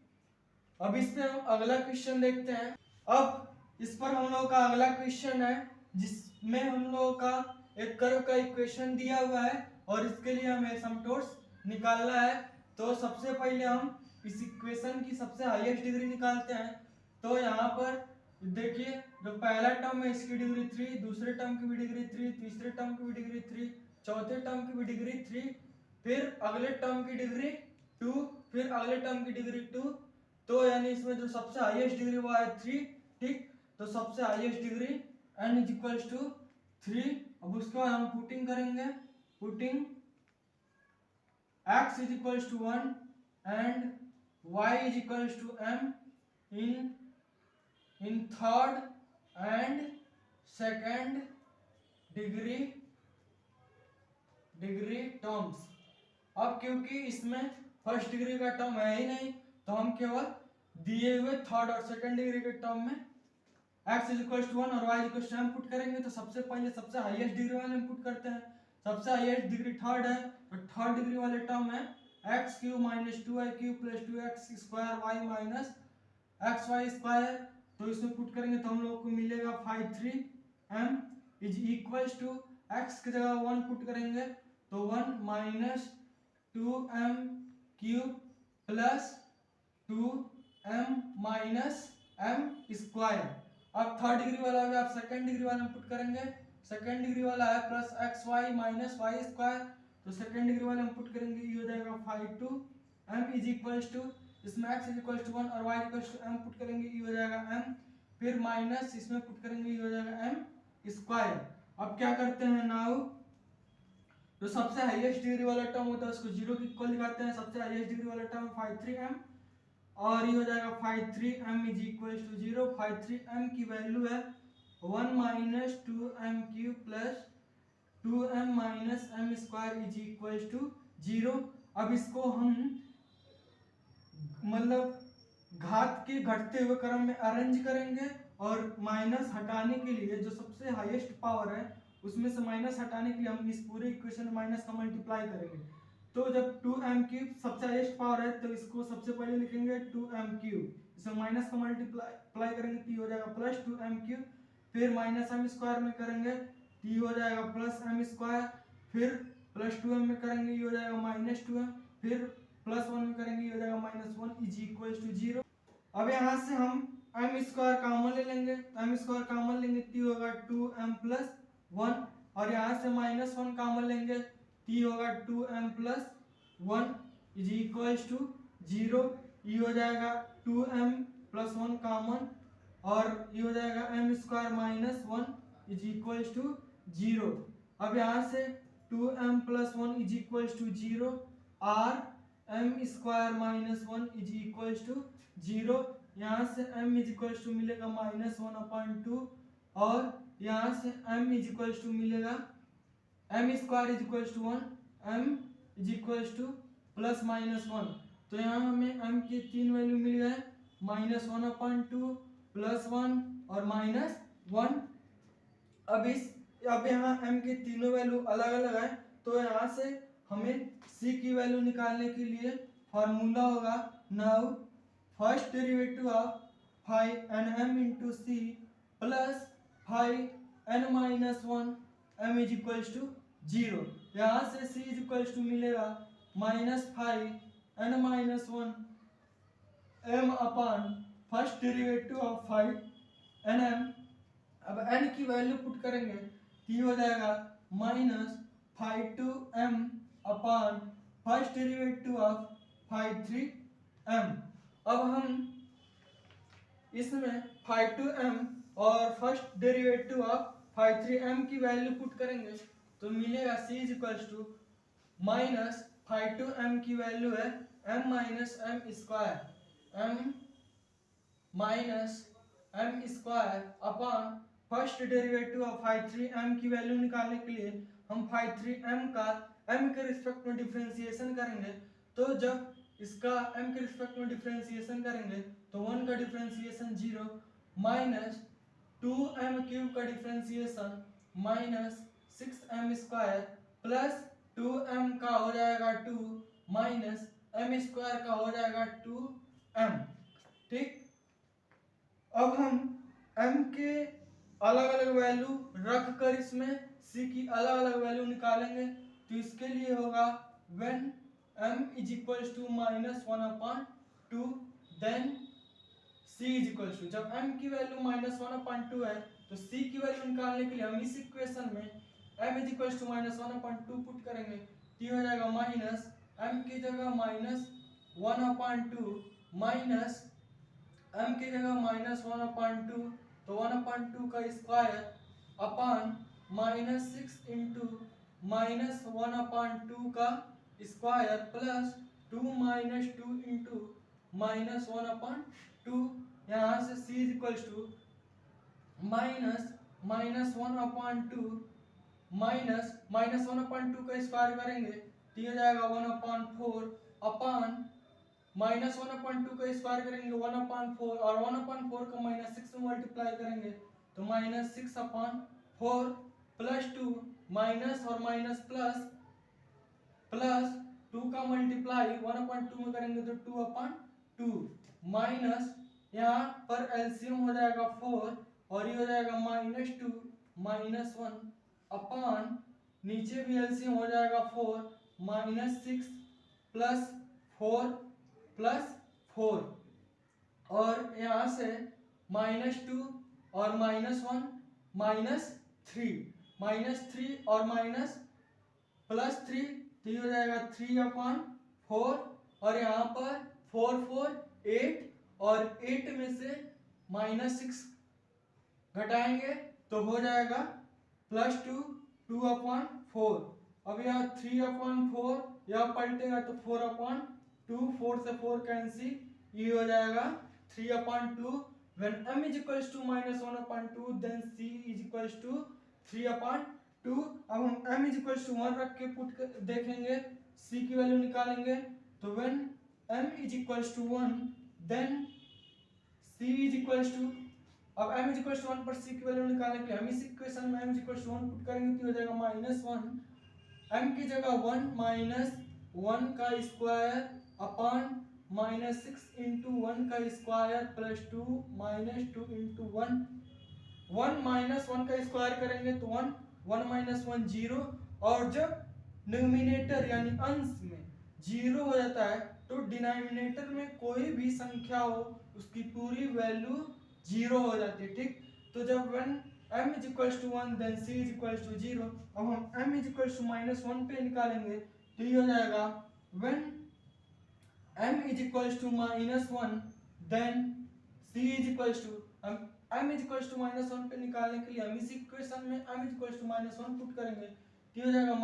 अब इस पे हम अगला क्वेश्चन देखते हैं। अब इस पर हम लोग का अगला क्वेश्चन है जिसमें हम लोग का एक कर्व का इक्वेशन दिया हुआ है और इसके लिए हमें एसिम्पटोट्स निकालना है। तो सबसे पहले हम इस इक्वेशन की सबसे हाईएस्ट डिग्री निकालते हैं। तो यहाँ पर देखिए, जो पहला टर्म है इसकी डिग्री 3, दूसरे टर्म की भी डिग्री 3, तीसरे टर्म की भी डिग्री 3, चौथे टर्म की भी डिग्री 3, फिर अगले टर्म की डिग्री 2, फिर अगले टर्म की डिग्री 2। तो यानी इसमें जो सबसे हाईएस्ट डिग्री वो है 3। ठीक, तो सबसे highest degree n is equal to 3। अब उसके बाद हम पुटिंग करेंगे, putting x is equal to 1 and y is equal to m in third and second degree terms. अब क्योंकि इसमें फर्स्ट डिग्री का टर्म है ही नहीं, तो हम केवल दिए हुए थर्ड और सेकंड डिग्री के टर्म में x इज इक्वल टू 1 और y is equal to m put करेंगे। तो सबसे पहले सबसे हाईएस्ट डिग्री वाले हम पुट करते हैं। सबसे हाईएस्ट डिग्री थर्ड है, तो थर्ड डिग्री वाले टर्म है x³ - 2y³ + 2x² y - xy²। तो इसमें पुट करेंगे तो हम लोग को मिलेगा 53m is equal to x की जगह 1 पुट करेंगे तो 1 - 2m³ + 2m - m²। अब थर्ड डिग्री वाला हो गया, अब सेकंड डिग्री वाला हम पुट करेंगे। सेकंड डिग्री वाला है +xy - y², तो सेकंड डिग्री वाला हम पुट करेंगे, ये हो जाएगा 52m इज इक्वल टू, इसमें x इज इक्वल टू 1 और y equal to m put करेंगे, ये हो जाएगा m, फिर माइनस इसमें पुट करेंगे, ये हो जाएगा m²। अब क्या करते हैं नाउ, तो सबसे हाईएस्ट डिग्री वाला टर्म होता है उसको 0 की इक्वल लगाते हैं। सबसे हाईएस्ट डिग्री वाला टर्म 53m, और ये हो जाएगा 53m is equal to 0। 53m की वैल्यू है 1 - 2m³ + 2m - m² is equal to 0। अब इसको हम मतलब घात के घटते हुए क्रम में अरेंज करेंगे, और माइनस हटाने के लिए जो सबसे हाईएस्ट पावर है उसमें से माइनस हटाने के लिए हम इस पूरे इक्वेशन में माइनस का मल्टीप्लाई करेंगे। तो जब 2m³ सबसे हाईएस्ट पावर है तो इसको सबसे पहले लिखेंगे 2m³, इसमें माइनस का मल्टीप्लाई करेंगे तो हो जाएगा +2m³, फिर -m² में करेंगे तो हो जाएगा +m², फिर +2m में करेंगे ये हो जाएगा -2m, फिर +1 में करेंगे ये हो जाएगा -1 इज इक्वल टू 0। अब यहाँ से हम m² कॉमन ले लेंगे, m² कॉमन लेंगे तो होगा 2m + 1, और यहाँ से -1 कॉमन लेंगे तो होगा 2m + 1 इज इक्वल टू 0। ये हो जाएगा 2m + 1 कॉमन, और ये हो जाएगा m² - 1 इज इक्वल टू 0। अब यहाँ से 2m + 1 इज इक्वल टू 0 और m² - 1 इज इक्वल टू 0। यहाँ से m इज इक्वल टू मिलेगा -1/2, और यहाँ से m इज इक्वल टू मिलेगा m² is equal to 1 m is equal to plus minus one. तो यहाँ हमें m के तीन वैल्यू मिल गए, -1/2 +1 और -1। अब यहाँ m के तीनों वैल्यू अलग अलग है, तो यहाँ से हमें c की वैल्यू निकालने के लिए फार्मूला होगा, now first derivative of 5nm into c plus 5n-1 m is equal to 0। यहाँ से c इज इक्वल टू मिलेगा -5n-1 m upon first derivative of 5nm। अब n की वैल्यू पुट करेंगे तो ये हो जाएगा -5/2m upon first derivative of 5/3m। अब हम इसमें 5/2m और फर्स्ट डेरिवेटिव ऑफ 5/3m की वैल्यू पुट करेंगे तो मिलेगा c is equal to -5/2m की वैल्यू है m minus m square upon first derivative of 5/3m की वैल्यू निकालने के लिए हम 5/3m का m के रिस्पेक्ट में डिफरेंशिएशन करेंगे। तो जब इसका m के रिस्पेक्ट में डिफरेंशिएशन करेंगे तो 1 का डिफरेंशिएशन 0 माइनस 2m³ का differentiation -6m square plus 2m का हो जाएगा 2 माइनस m स्क्वायर का हो जाएगा 2m। ठीक, अब हम m के अलग अलग वैल्यू रख कर इसमें c की अलग अलग वैल्यू निकालेंगे। तो इसके लिए होगा when m is equal to -1/2 then c is equal to, जब m की वैल्यू -1/2 है तो c की वैल्यू निकालने के लिए हम इस इक्वेशन में m is equal to -1/2 put करेंगे तो हो जाएगा माइनस m की जगह -1/2 माइनस m की जगह -1/2 तो 1/2 का स्क्वायर अपॉन -6 इंटू -1/2 का स्क्वायर प्लस 2 - 2 इंटू -1/2। यहाँ से c is equal to -1/2 minus -1/2 का स्क्वायर करेंगे तो हो जाएगा 1/4 अपॉन -1/2 का स्क्वायर करेंगे 1/4 और 1/4 को -6 में मल्टीप्लाई करेंगे तो -6/4 प्लस 2 माइनस और माइनस प्लस 2 का मल्टीप्लाई 1/2 में करेंगे तो 2/2 माइनस यहाँ पर एलसीएम हो जाएगा 4 और ये हो जाएगा -2 -1 अपॉन नीचे भी एलसीएम हो जाएगा 4 -6 प्लस 4 प्लस 4 और यहाँ से -2 और -1 -3 और माइनस प्लस 3 तो ये हो जाएगा 3/4 और यहाँ पर 4 4 8 और 8 में से -6 घटाएंगे तो हो जाएगा +2 2/4। अब यहाँ 3/4 यह पलटेगा तो 4/2 4 से 4 कैंसिल, ये हो जाएगा 3/2 when m is equals to -1/2 then c is equals to 3/2। अब हम m is equals to 1 रख के पुट कर देखेंगे, c की वैल्यू निकालेंगे तो when m is equals to 1 then c is equals to, अब m is equals to 1 पर c की वैल्यू निकालने के लिए हम इस इक्वेशन में m is equals to 1 put करेंगे तो हो जाएगा -1 m की जगह 1 -1 का स्क्वायर अपॉन -6 इंटू 1 का स्क्वायर प्लस 2 -2 इंटू 1 1 का स्क्वायर करेंगे तो 1 1 0 और जब न्यूमिनेटर यानी अंश में 0 हो जाता है तो डिनोमिनेटर में कोई भी संख्या हो उसकी पूरी वैल्यू 0 हो जाती है। ठीक, तो जब when m is equals to 1 then c is equals to 0। अब हम m is equals to -1 पे निकालेंगे तो ये हो जाएगा when m is equals to -1 then c is equals to, हम m is equals to -1 पे निकालने के लिए हम इस इक्वेशन में m is equals to -1 put करेंगे तो हो जाएगा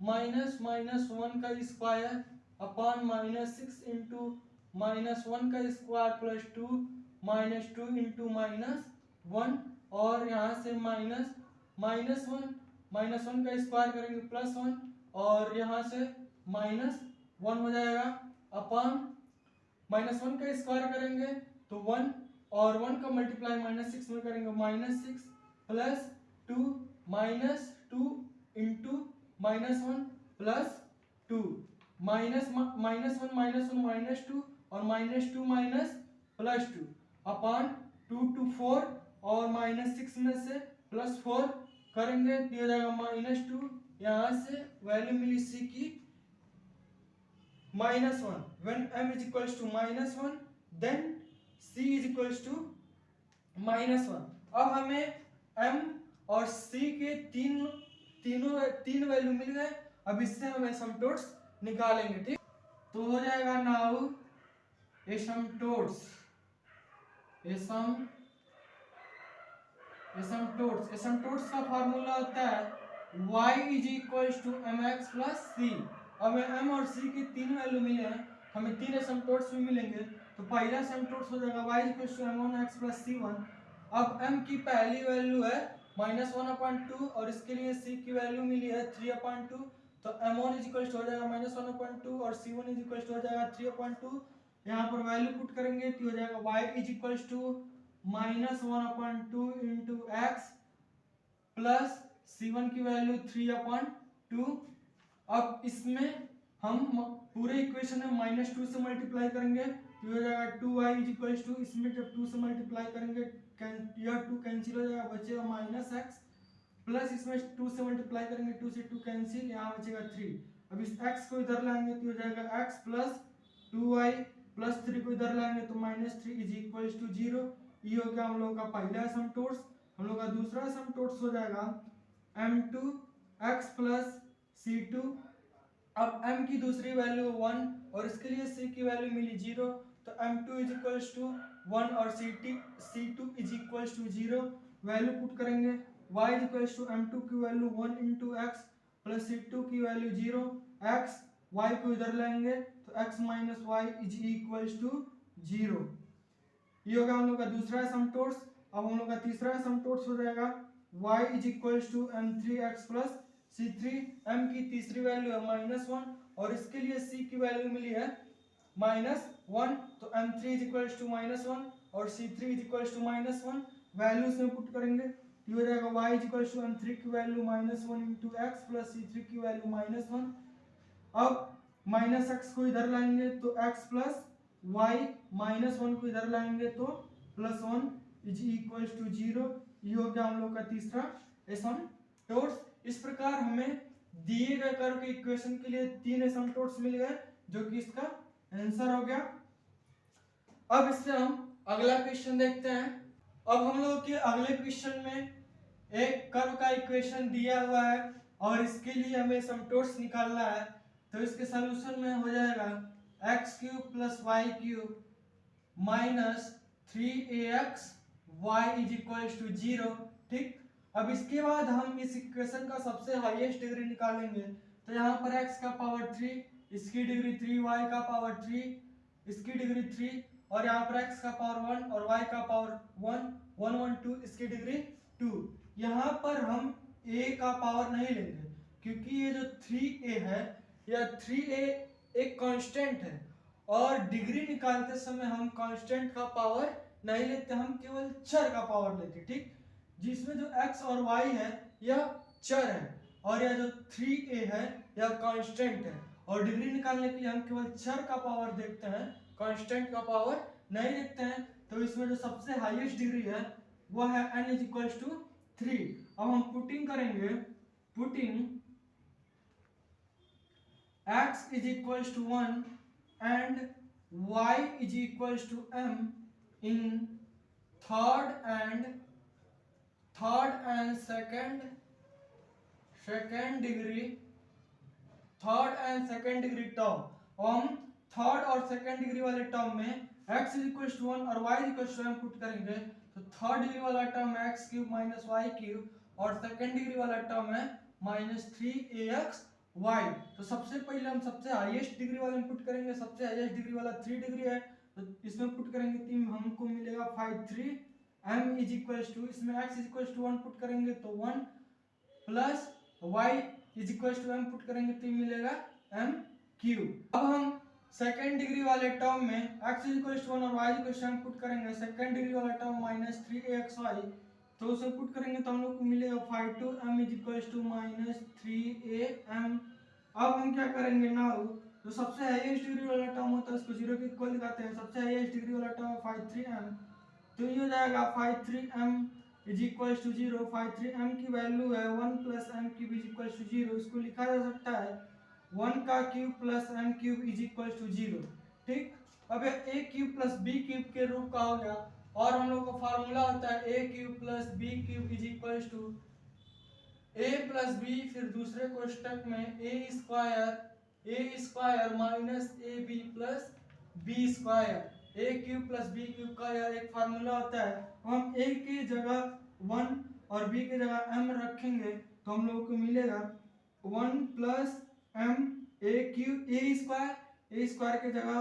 -1 का स्क्वायर अपॉन -6 इंटू -1 का स्क्वायर प्लस 2 -2 इंटू -1 और यहाँ से -1 -1 का स्क्वायर करेंगे +1 और यहाँ से -1 हो जाएगा अपॉन -1 का स्क्वायर करेंगे तो 1 और 1 का मल्टीप्लाई -6 में करेंगे -6 प्लस 2 -2 इंटू -1 प्लस 2 -1 -2 और -2 प्लस 2 अपॉन 2 to 4 और -6 में से +4 करेंगे तो हो जाएगा -2। यहाँ से वैल्यू मिली c की -1 when m is equals to -1 then c is equals to -1। अब हमें m और c के तीन वैल्यू मिल गए। अब इससे हम एसिम्पटोट्स निकालेंगे, ठीक। तो हो जाएगा नाउ एसिम्पटोट्स का फार्मूला होता है y is equals to mx plus c। अब m और c की तीन वैल्यू मिले हैं, हमें तीन एसिम्पटोट्स भी मिलेंगे। तो पहला एसिम्पटोट्स हो जाएगा y equals to m1x plus c1। अब m की पहली वैल्यू है -1/2 और इसके लिए c की वैल्यू मिली है 3/2। तो m1 इज इक्वल्स हो जाएगा -1/2 और c1 इज इक्वल्स हो जाएगा 3/2। यहाँ पर वैल्यू पुट करेंगे तो हो जाएगा y is equals to -1/2 into x plus c1 की वैल्यू 3/2। अब इसमें हम पूरे इक्वेशन में -2 से मल्टीप्लाई करेंगे तो हो जाएगा 2y इज इक्वल्स टू, इसमें जब 2 से मल्टीप्लाई करेंगे यह 2 कैंसिल हो जाएगा, बचेगा -x प्लस इसमें 2 से मल्टीप्लाई करेंगे 2 से 2 कैंसिल, यहाँ बचेगा 3। अब इस x को इधर लाएंगे तो हो जाएगा x प्लस 2y प्लस 3 को इधर लाएंगे तो -3 इज इक्वल्स टू 0। ये हो गया हम लोग का पहला एसिम्पटोट्स। हम लोग का दूसरा एसिम्पटोट्स हो जाएगा m2x प्लस c2। अब m की दूसरी वैल्यू 1 और इसके लिए c की वैल्यू मिली 0। तो m2 इज इक्वल्स टू 1 और c2 is equals to 0। Value put करेंगे y is equals to m2 की value 1 into x plus c2 की वैल्यू 0। x y को इधर लाएंगे तो x minus y is equals to 0। ये होगा हम लोग का दूसरा एसिम्पटोट्स। अब हम लोग का तीसरा एसिम्पटोट्स हो जाएगा y is equals to m3x plus c3। m की तीसरी वैल्यू है -1 और इसके लिए c की वैल्यू मिली है -1। तो m3 इज इक्वल्स टू -1 और c3 is equals to -1। Values में पुट करेंगे ये हो जाएगा y is equals to m3 की value -1 into x plus c3 की वैल्यू -1। अब -x को इधर लाएंगे तो x प्लस y -1 को इधर लाएंगे तो +1 इज इक्वल्स टू 0। ये हो गया हम लोग का तीसरा एसिम्पटोट्स। इस प्रकार हमें दिए गए कर्व के इक्वेशन के लिए तीन एसिम्पटोट्स मिल गए जो कि इसका आंसर हो गया। अब इससे हम अगला क्वेश्चन देखते हैं। अब हम लोग के अगले क्वेश्चन में एक कर्व का इक्वेशन दिया हुआ है और इसके लिए हमें एसिम्पटोट्स निकालना है। तो इसके सॉल्यूशन में हो जाएगा x³ plus y³ minus 3ax y is equals to 0, ठीक। अब इसके बाद हम इस इक्वेशन का सबसे हाईएस्ट डिग्री निकालेंगे। तो यहाँ पर x का पावर 3, इसकी डिग्री 3, y का पावर 3, इसकी डिग्री 3 और यहाँ पर x का पावर 1 और y का पावर 1, 1 1 2, इसकी डिग्री 2। यहाँ पर हम a का पावर नहीं लेंगे क्योंकि ये जो 3a है यह 3a एक कांस्टेंट है और डिग्री निकालते समय हम कांस्टेंट का पावर नहीं लेते, हम केवल चर का पावर लेते, ठीक। जिसमें जो x और y है यह चर है और यह जो 3a है यह कांस्टेंट है और डिग्री निकालने के लिए हम केवल चर का पावर देखते हैं, कांस्टेंट का पावर नहीं देखते हैं। तो इसमें जो सबसे हाईएस्ट डिग्री है वह है n इज इक्वल्स टू 3। अब हम पुटिंग करेंगे, putting x is equals to 1 and y is equals to m in third and second degree term. हम थर्ड और सेकंड डिग्री वाले टर्म में x is equals to 1 और y is equals to m put करेंगे तो third degree वाला term है x³ minus y³ और सेकंड डिग्री वाला टर्म है -3ax y। तो सबसे पहले हम सबसे हाईएस्ट डिग्री वाले में पुट करेंगे। सबसे हाईएस्ट डिग्री वाला 3 डिग्री है तो इसमें पुट करेंगे तो हमको मिलेगा 5 3 m इज इक्वल्स टू, इसमें x is equals to 1 put करेंगे तो 1 plus y is equal to m put करेंगे तो मिलेगा m क्यूब। अब हम सेकेंड डिग्री वाले टर्म में x इज इक्वल टू 1 और y is equal to m put करेंगे। सेकेंड डिग्री वाला टर्म माइनस 3axy, तो उसे पुट करेंगे तो हम लोग को मिलेगा 5 is equal to minus 3am। अब हम क्या करेंगे नाउ, तो सबसे हाईएस्ट डिग्री वाला टर्म होता है उसको 0 के इक्वल लगाते हैं। सबसे हाईएस्ट डिग्री वाला टर्म है 5 3m, तो ये हो जाएगा 5 3m is equal to 0। 5 3m की वैल्यू है 1 plus m cube is equal to 0। इसको लिखा जा सकता है 1 का cube plus m cube is equal to 0। ठीक, अब a cube plus b cube के रूप का हो गया, और हम लोग का फार्मूला होता है a cube plus b cube is equal to a plus b, फिर दूसरे कोष्टक में a square minus a b plus b square. A cube plus b cube का यह एक फार्मूला होता है। हम a की जगह 1 और b की जगह m रखेंगे तो हम लोगों को मिलेगा 1 plus m a cube, a square की जगह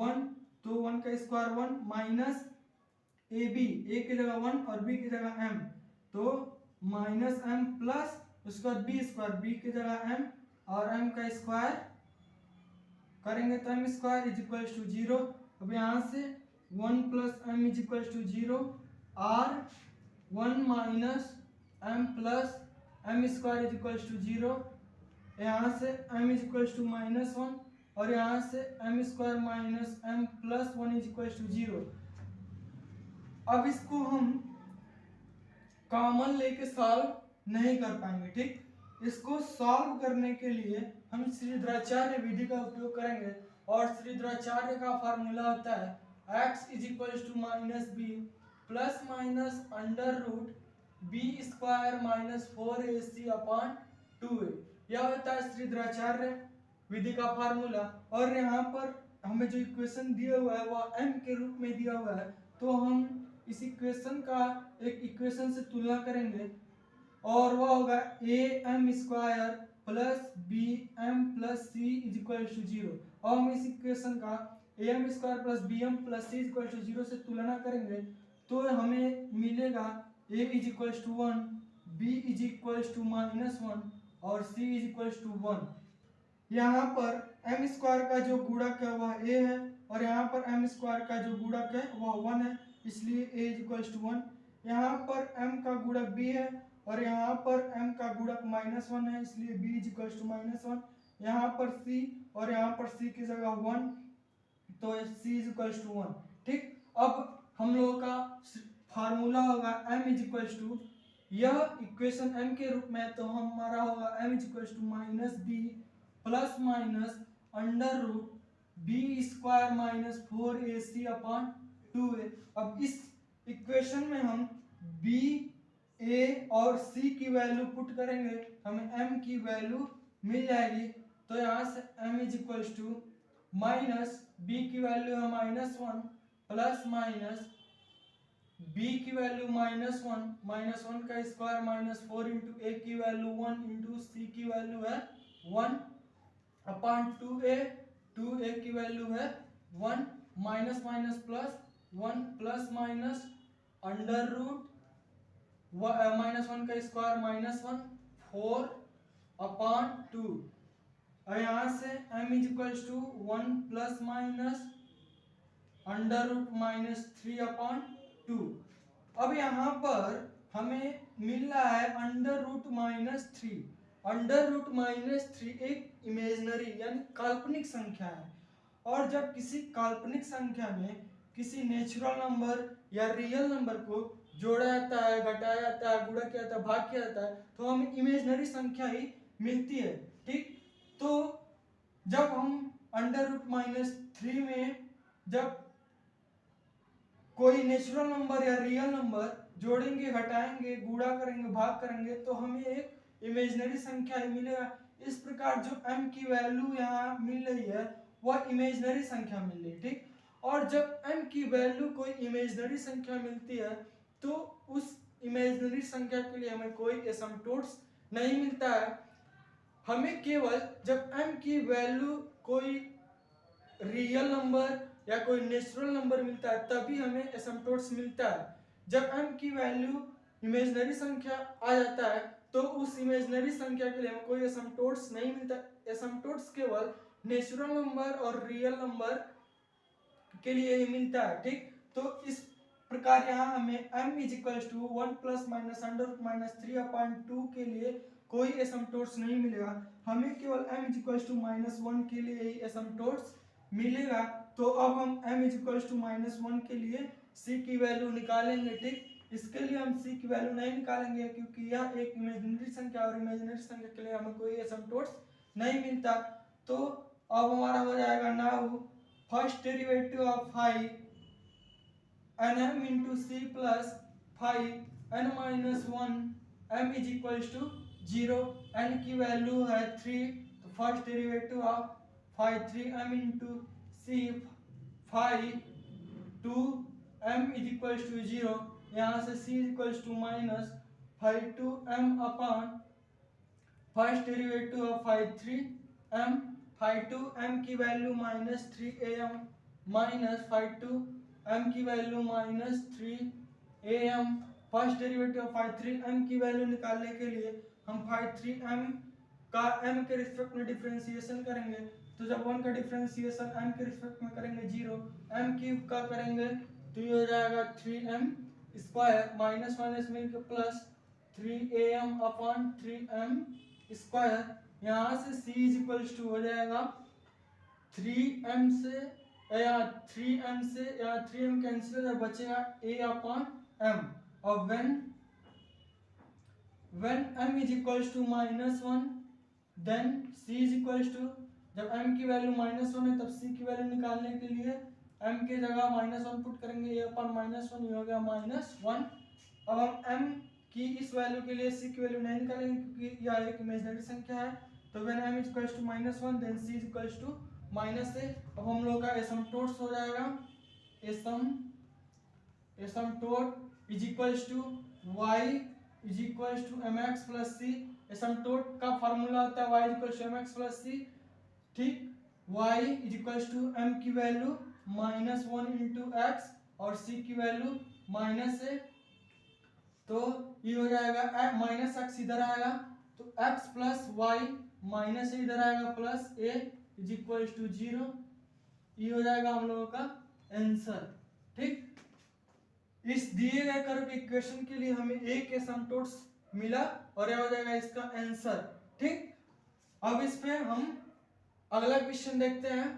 1 तो 1 का स्क्वायर 1 माइनस ए बी, ए की जगह 1 और b की जगह m तो माइनस m प्लस उसके बाद बी स्क्वायर, बी की जगह m और m का स्क्वायर करेंगे तो m square is equal to 0। अब यहाँ से 1 plus m is equal to 0 और 1 minus m plus m square is equal to 0। यहाँ से m is equal to minus 1 और यहाँ से m square minus m plus 1 is equal to 0। अब इसको हम कॉमन लेके सॉल्व नहीं कर पाएंगे। ठीक, इसको सॉल्व करने के लिए हम श्रीधराचार्य विधि का उपयोग करेंगे, और श्रीधराचार्य का फार्मूला होता है x is equal to minus b plus minus under root b square minus 4ac upon 2a। यह होता है श्रीधराचार्य विधि का फार्मूला। और यहाँ पर हमें जो इक्वेशन दिया हुआ है वह m के रूप में दिया हुआ है, तो हम इस इक्वेशन का एक इक्वेशन से तुलना करेंगे और वह होगा am square plus bm plus c is equal to 0। और हम इस इक्वेशन का am square plus bm plus c is equal to 0 से तुलना करेंगे तो हमें मिलेगा a is equal to 1, b is equal to minus 1 और c इज इक्वल टू 1। यहाँ पर m स्क्वायर का जो गुणक है वह a है और यहाँ पर m स्क्वायर का जो गुणक है वह 1 है, इसलिए a इज इक्वल टू 1। यहाँ पर m का गुणक b है और यहाँ पर m का गुणक माइनस 1 है, इसलिए b is equal to minus 1। यहाँ पर c और यहाँ पर c की जगह 1 तो c इज इक्वल टू 1। ठीक, अब हम लोगों का फार्मूला होगा m इज इक्वल टू, यह इक्वेशन m के रूप में तो हमारा होगा m is equal to minus b plus minus under root b square minus 4ac upon 2a। अब इस इक्वेशन में हम b a और c की वैल्यू पुट करेंगे, हमें m की वैल्यू मिल जाएगी। तो यहाँ से m is equal to minus b की वैल्यू है माइनस 1 प्लस माइनस b की वैल्यू माइनस 1 का स्क्वायर माइनस 4 इंटू a की वैल्यू 1 इंटू c की वैल्यू है 1 अपॉन 2a की वैल्यू है 1 minus minus plus 1 plus minus under root minus 1 का स्क्वायर माइनस 1 4 अपॉन 2। और यहाँ से m is equal to 1 plus minus under root minus 3 upon 2। अब यहाँ पर हमें मिल रहा है under root minus 3। Under root minus 3 एक इमेजनरी यानी काल्पनिक संख्या है, और जब किसी काल्पनिक संख्या में किसी नेचुरल नंबर या रियल नंबर को जोड़ा जाता है, घटाया जाता है, गुणा किया जाता है, भाग किया जाता है तो हमें इमेजनरी संख्या ही मिलती है। ठीक, तो जब हम अंडर रूट माइनस 3 में जब कोई नेचुरल नंबर या रियल नंबर जोड़ेंगे, घटाएंगे, गुणा करेंगे, भाग करेंगे तो हमें एक इमेजनरी संख्या ही मिलेगा। इस प्रकार जो m की वैल्यू यहाँ मिल रही है वह इमेजनरी संख्या मिल रही है। ठीक, और जब m की वैल्यू कोई इमेजनरी संख्या मिलती है तो उस इमेजनरी संख्या के लिए हमें कोई एसिम्पटोट्स नहीं मिलता है। हमें केवल जब m की वैल्यू कोई रियल नंबर या कोई नेचुरल नंबर मिलता है तभी हमें एसिम्पटोट्स मिलता है। जब m की वैल्यू इमेजनरी संख्या आ जाता है तो उस इमेजिनरी संख्या के लिए हमें कोई एसिम्प्टोट्स नहीं मिलता। एसिम्प्टोट्स केवल नेचुरल नंबर और रियल नंबर के लिए ही मिलता है, ठीक। तो इस प्रकार यहाँ हमें m is equals to 1 plus minus under root minus 3/2 के लिए कोई एसिम्प्टोट्स नहीं मिलेगा, हमें केवल m इज इक्वल्स टू -1 के लिए ही एसिम्प्टोट्स मिलेगा। तो अब हम m इज इक्वल्स टू -1 के लिए c की वैल्यू निकालेंगे, ठीक। इसके लिए हम c की वैल्यू नहीं निकालेंगे क्योंकि यह एक इमेजिनरी संख्या और इमेजिनरी संख्या के लिए हमें कोई एसिम्प्टोट्स नहीं मिलता। तो अब हमारा हो जाएगा now first derivative of phi nm into c plus phi n minus 1 m is equals to 0, n की वैल्यू है 3, तो first derivative of phi 3m into c phi 2 m is equals to 0, यहाँ से c is equals to minus phi 2m upon first derivative of phi 3m, phi 2m की value minus 3am minus phi 2 m की value -3am। First derivative of phi 3m की value निकालने के लिए हम phi 3m का m के respect में डिफरेंशिएशन करेंगे। तो जब 1 का डिफरेंशिएशन m के रिस्पेक्ट में करेंगे 0, m क्यूब का करेंगे तो ये हो जाएगा 3m स्क्वायर माइनस माइनस मिलकर plus 3am upon 3m square. यहाँ से c इज इक्वल्स टू हो जाएगा 3m से या 3m से या 3m कैंसिल बचेगा a अपॉन m। और when m is equals to -1 then c is equals to, जब m की वैल्यू -1 है तब c की वैल्यू निकालने के लिए m के जगह -1 पुट करेंगे, a अपॉन -1 ये हो गया -1। अब हम m की इस वैल्यू के लिए c की वैल्यू नहीं निकालेंगे क्योंकि यह एक इमेजिनरी संख्या है। तो when m is equals to -1 then c is equals to -a। अब हम लोग का एसिम्प्टोट्स हो जाएगा asymptote is equals to y is equals to mx plus c। Asymptote का फार्मूला होता है y is equals to mx plus c, ठीक। y is equals to m की वैल्यू -1 इंटू x और c की वैल्यू -a। तो ये हो जाएगा माइनस एक्स इधर आएगा तो x प्लस वाई माइनस इधर आएगा plus a is equals to 0। ये हो जाएगा हम लोगों का आंसर, ठीक। इस दिए गए कर्व के इक्वेशन के लिए हमें एक एसिम्प्टोट्स मिला और यह हो जाएगा इसका आंसर, ठीक। अब इस पे हम अगला क्वेश्चन देखते हैं।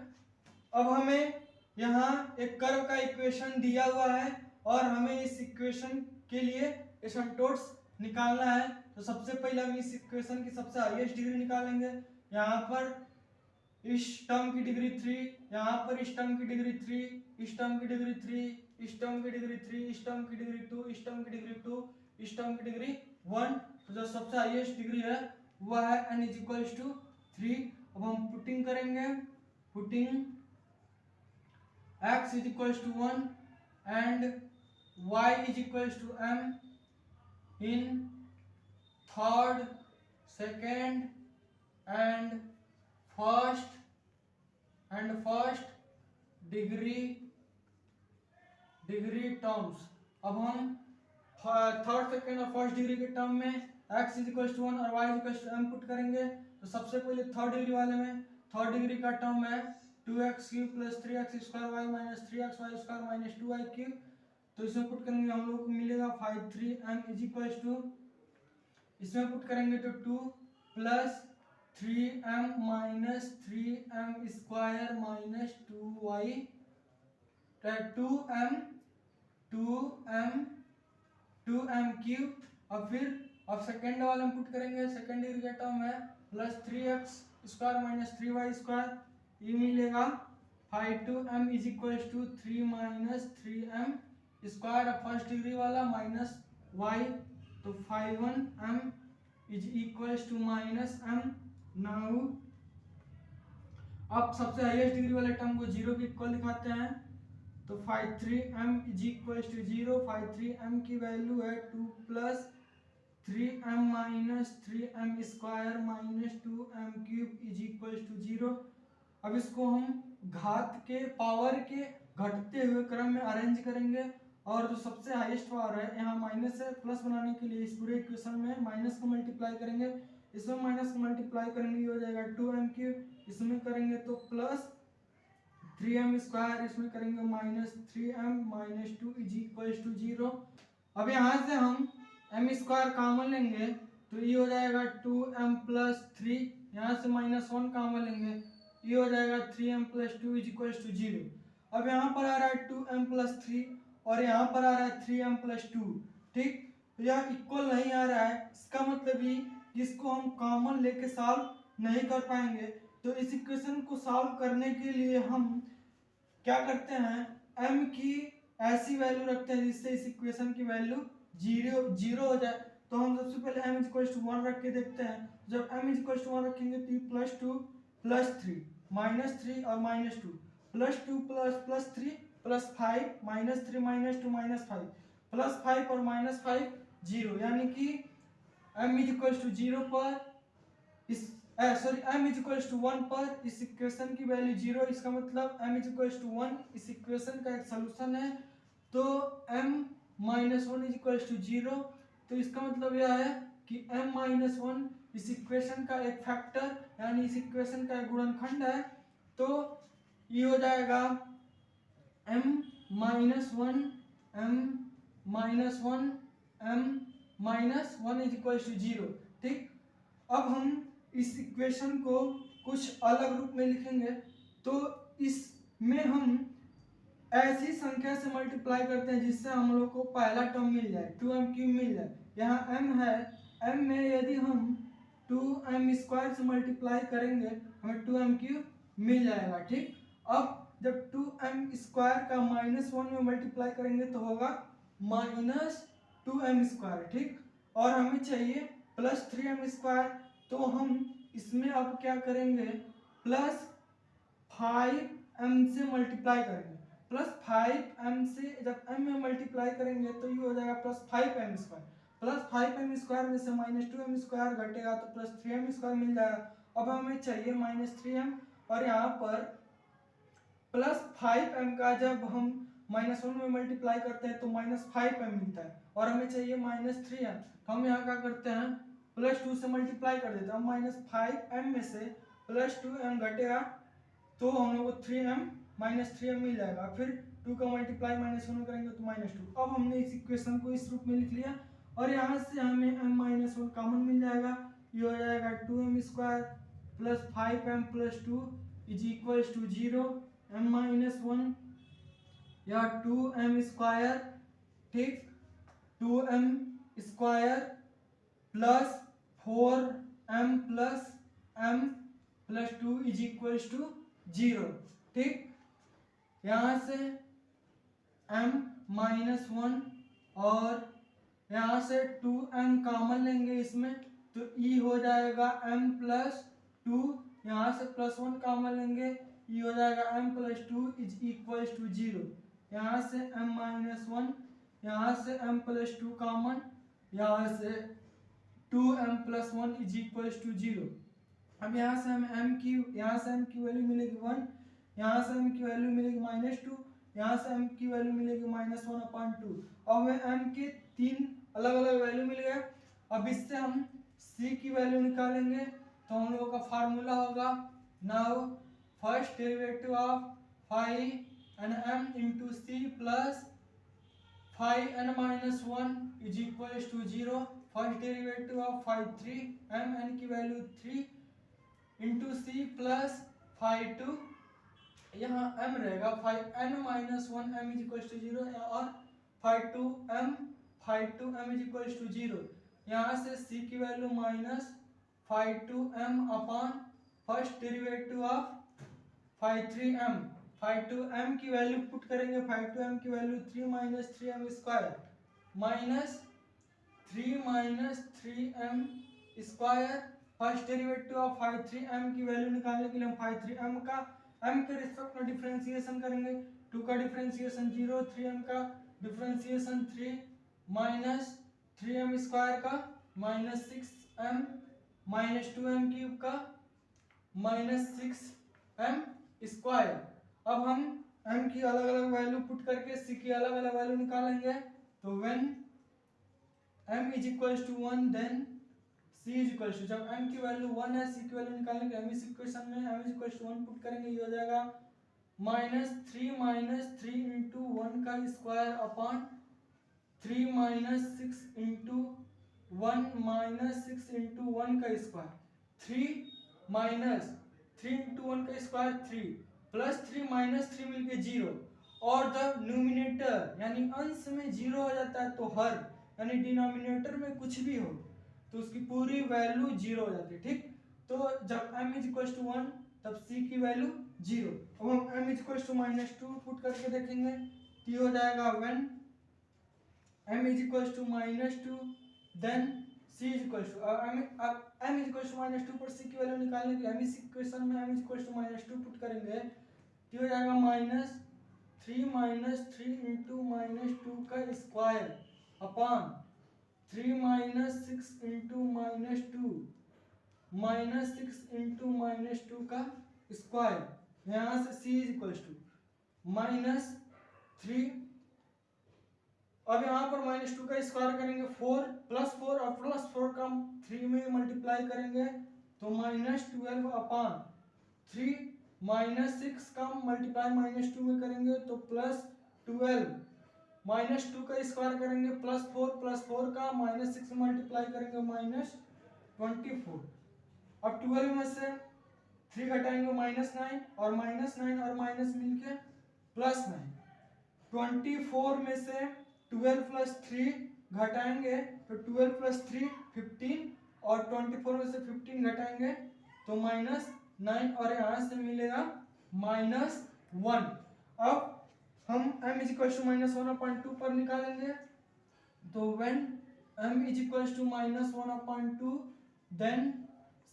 अब हमें यहाँ एक कर्व का इक्वेशन दिया हुआ है और हमें इस इक्वेशन के लिए एसिम्प्टोट्स निकालना है। तो सबसे पहले हम इस इक्वेशन की सबसे हाईएस्ट डिग्री निकालेंगे। यहाँ पर इस टर्म की डिग्री 3, यहाँ पर इस टर्म की डिग्री 3, इस टर्म की डिग्री 3, इस टर्म की डिग्री 3, इस टर्म की डिग्री 2, इस टर्म की डिग्री 2, इस टर्म की डिग्री 1। तो जो सबसे हाईएस्ट डिग्री है वह है n इज इक्वल्स टू 3। अब हम पुटिंग करेंगे, putting x is equals to 1 and y is equals to m in third, second and first degree terms. अब हम थर्ड, सेकेंड और फर्स्ट डिग्री के टर्म में x इज इक्वल्स टू 1 और y is equals to m put करेंगे। तो सबसे पहले थर्ड डिग्री वाले में थर्ड डिग्री का टर्म है 2x cube plus 3x square y minus 3x y square minus 2y cube. तो इसमें पुट करेंगे हम लोग को मिलेगा 5 3m इज इक्वल्स टू, इसमें पुट करेंगे तो 2 plus 3m minus 3m square minus 2y 2m cube. और फिर अब सेकेंड वाले में पुट करेंगे, सेकेंड डिग्री का टर्म है plus 3x square minus 3y square, ये मिलेगा 5 2m is equals to 3 minus 3m square. अब फर्स्ट डिग्री वाला माइनस y तो 5 1m is equals to minus m। Now अब सबसे हाईएस्ट डिग्री वाले टर्म को 0 के इक्वल दिखाते हैं। तो 5 3m is equals to 0। 5 3m की वैल्यू है 2 plus 3m minus 3m square minus 2m cube is equals to 0। अब इसको हम घात के पावर के घटते हुए क्रम में अरेंज करेंगे और जो सबसे हाईएस्ट पावर है यहाँ माइनस है, प्लस बनाने के लिए इस पूरे इक्वेशन में माइनस को मल्टीप्लाई करेंगे, इसमें माइनस को मल्टीप्लाई करेंगे, ये हो जाएगा 2m³, इसमें करेंगे तो प्लस 3m², इसमें करेंगे minus 3m minus 2 is equal to 0। अब यहाँ से हम m² कॉमन लेंगे तो ये हो जाएगा 2m प्लस 3, यहाँ से -1 कॉमन लेंगे, ये हो जाएगा 3m plus 2 is equal to 0। अब यहाँ पर आ रहा है 2m प्लस 3 और यहाँ पर आ रहा है 3m प्लस 2, ठीक, तो यह इक्वल नहीं आ रहा है, इसका मतलब ये इसको हम कॉमन लेके सॉल्व नहीं कर पाएंगे। तो इस इक्वेशन को सॉल्व करने के लिए हम क्या करते हैं, m की ऐसी वैल्यू रखते हैं जिससे इस इक्वेशन की वैल्यू जीरो हो जाए। तो हम सबसे पहले m इक्वल्स टू 1 रख के देखते हैं। जब m इक्वल्स टू 1 रखेंगे तो ये +2 +3 -3 और -2 +2 +3 +5 -3 -2 -5 +5 और -5 0, यानी कि m इक्वल्स टू 0 पर m इक्वल्स टू 1 पर इस इक्वेशन की वैल्यू 0, इसका मतलब m इक्वल्स टू 1 इस इक्वेशन का एक सलूशन है। तो m -1 इक्वल्स टू 0, तो इसका मतलब यह है कि m -1 इस इक्वेशन का एक फैक्टर यानी इस इक्वेशन का एक गुणनखंड है। तो ये हो जाएगा m -1 इज इक्वल्स टू 0, ठीक। अब हम इस इक्वेशन को कुछ अलग रूप में लिखेंगे, तो इसमें हम ऐसी संख्या से मल्टीप्लाई करते हैं जिससे हम लोग को पहला टर्म मिल जाए, 2m³ मिल जाए। यहाँ m है, m में यदि हम 2m² से मल्टीप्लाई करेंगे हमें 2m³ मिल जाएगा, ठीक। अब जब 2m² का -1 में मल्टीप्लाई करेंगे तो होगा -2m², ठीक। और हमें चाहिए +3m², तो हम इसमें अब क्या करेंगे, +5m से मल्टीप्लाई करेंगे, +5m से जब m में मल्टीप्लाई करेंगे तो ये हो जाएगा +5m², +5m² में से -2m² घटेगा तो +3m² मिल जाएगा। अब हमें चाहिए -3m, और यहाँ पर +5m का जब हम -1 में मल्टीप्लाई करते हैं तो -5m मिलता है, और हमें चाहिए -3m, तो हम यहाँ क्या करते हैं +2 से मल्टीप्लाई कर देते हैं। -5m में से +2m घटेगा तो हम लोग को 3m -3m मिल जाएगा, फिर 2 का मल्टीप्लाई -1 करेंगे तो -2। अब हमने इस इक्वेशन को इस रूप में लिख लिया, और यहाँ से हमें m -1 कॉमन मिल जाएगा, ये हो जाएगा 2m² + 5m + 2 is equals to 0, m -1 या 2m², ठीक, 2m² + 4m + m + 2 is equals to 0, ठीक। यहाँ से m -1 और यहाँ से 2m कॉमन लेंगे इसमें, तो e हो जाएगा m + 2, यहाँ से +1 कॉमन लेंगे, e हो जाएगा m + 2 इज इक्वल्स टू 0। यहाँ से m -1, यहाँ से m + 2 कॉमन, यहाँ से 2m + 1 इज इक्वल्स टू 0। अब यहाँ से हम m की वैल्यू मिलेगी 1, यहाँ से m की वैल्यू मिलेगी -2, यहाँ से m की वैल्यू मिलेगी -1/2। अब हमें m के 3 अलग अलग वैल्यू मिल गए। अब इससे हम c की वैल्यू निकालेंगे, तो हम लोगों का फार्मूला होगा, now first derivative of phi and m into c plus phi n minus 1 is equals to 0। First derivative of phi 3 m n की value 3 into c plus phi 2, यहाँ m रहेगा phi n minus 1 m is equals to 0, और phi 2 m is equals to 0। यहाँ से c की value minus phi 2 m upon first derivative of phi 3 m, phi 2 m की value put करेंगे, phi 2 m की value 3 - 3m² minus 3 - 3m²। First derivative of phi 3 m की value निकालने के लिए हम phi 3 m का m के रिस्पेक्ट में डिफरेंशिएशन करेंगे, 2 का डिफरेंशिएशन 0, 3m का डिफरेंशिएशन 3 माइनस 3m² का -6m -2m³ का -6m²। अब हम m की अलग अलग वैल्यू पुट करके c की अलग अलग वैल्यू निकालेंगे। तो when m is equals to 1 then c is equals to, जब m की वैल्यू 1 है c की वैल्यू निकालने के लिए हम इस इक्वेशन में m is equals to 1 put करेंगे, ये हो जाएगा -3 इंटू 1 का स्क्वायर अपॉन 3 - 6 इंटू 1 - 6 इंटू 1 का स्क्वायर, 3 - 3 इंटू 1 का स्क्वायर 3 प्लस 3 - 3 मिलके 0, और द न्यूमिनेटर यानी अंश में 0 हो जाता है तो हर यानी डिनोमिनेटर में कुछ भी हो तो उसकी पूरी वैल्यू 0 हो जाती है। ठीक, तो जब m इज इक्वल टू 1 तब c की वैल्यू 0। अब हम m is equal to -2 put करके देखेंगे तो ये हो जाएगा when m is equal to -2 then c is equal to, अब m इज इक्वल टू -2 पर c की वैल्यू निकालने के लिए हम इस इक्वेशन में m is equal to -2 put करेंगे तो हो जाएगा -3 - 3 इंटू -2 का स्क्वायर अपॉन 3 - 6 इंटू -2 -6 इंटू -2 का स्क्वायर, यहाँ से c इज इक्वल टू -3, अब यहाँ पर -2 का स्क्वायर करेंगे 4 प्लस 4 और प्लस 4 का 3 में मल्टीप्लाई करेंगे तो -12 अपॉन 3 -6 का मल्टीप्लाई -2 में करेंगे तो +12, -2 का स्क्वायर करेंगे +4 का -6 में मल्टीप्लाई करेंगे -24। अब 12 में से 3 घटाएंगे -9 और -9 और माइनस मिलके +9, 24 में से 12 प्लस 3 घटाएंगे तो 12 प्लस 3 15 और 24 में से 15 घटाएंगे तो -9 और यहाँ से मिलेगा -1। अब हम m इज इक्वल टू -1/2 पर निकालेंगे तो when m is equal to -1/2 then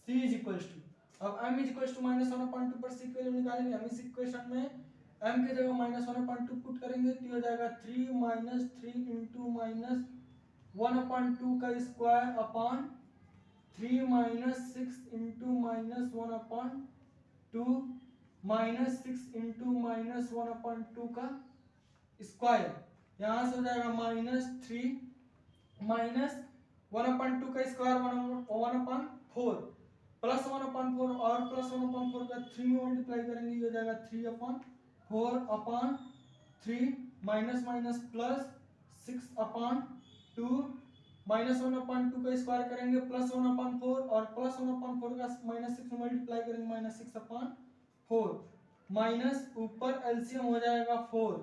c is equal to, अब m इज इक्वल टू -1/2 पर c की वैल्यू निकालेंगे हम इस इक्वेशन में m की जगह -1/2 पुट करेंगे तो हो जाएगा 3 - 3 इंटू -1/2 का स्क्वायर अपॉन 3 - 6 इंटू -1/2 -6 इंटू -1/2 का स्क्वायर, यहाँ से हो जाएगा -3 -1/2 का स्क्वायर 1/4 प्लस 1/4 और प्लस 1/4 का 3 में मल्टीप्लाई करेंगे ये हो जाएगा 3/4 अपॉन 3 माइनस प्लस 6/2 -1/2 का स्क्वायर करेंगे प्लस 1/4 और प्लस 1/4 का -6 में मल्टीप्लाई करेंगे -6/4 माइनस ऊपर एलसीएम हो जाएगा 4।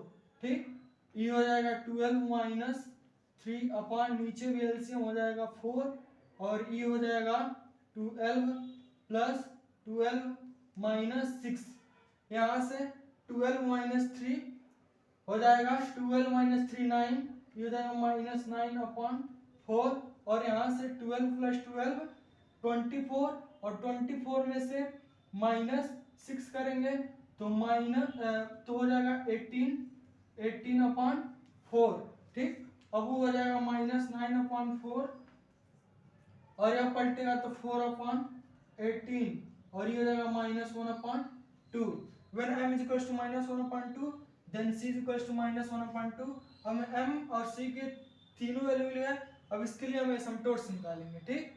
ठीक, ये हो जाएगा 12 - 3 अपॉन नीचे भी एलसीएम हो जाएगा 4 और ये हो जाएगा 12 प्लस 12 - 6, यहाँ से 12 - 3 हो जाएगा 12 - 3 9, ये हो जाएगा -9/4 और यहाँ से 12 प्लस 12 24 और 24 में से -6 करेंगे तो हो जाएगा 18/4। ठीक, अब वो हो जाएगा -9/4 और यह पलटेगा तो 4/18 और ये हो जाएगा -1/2। When m is equals to -1/2 then c is equals to -1/2। हमें m और c के तीनों वैल्यू मिले हैं, अब इसके लिए हमें एसिम्पटोट्स निकालेंगे। ठीक,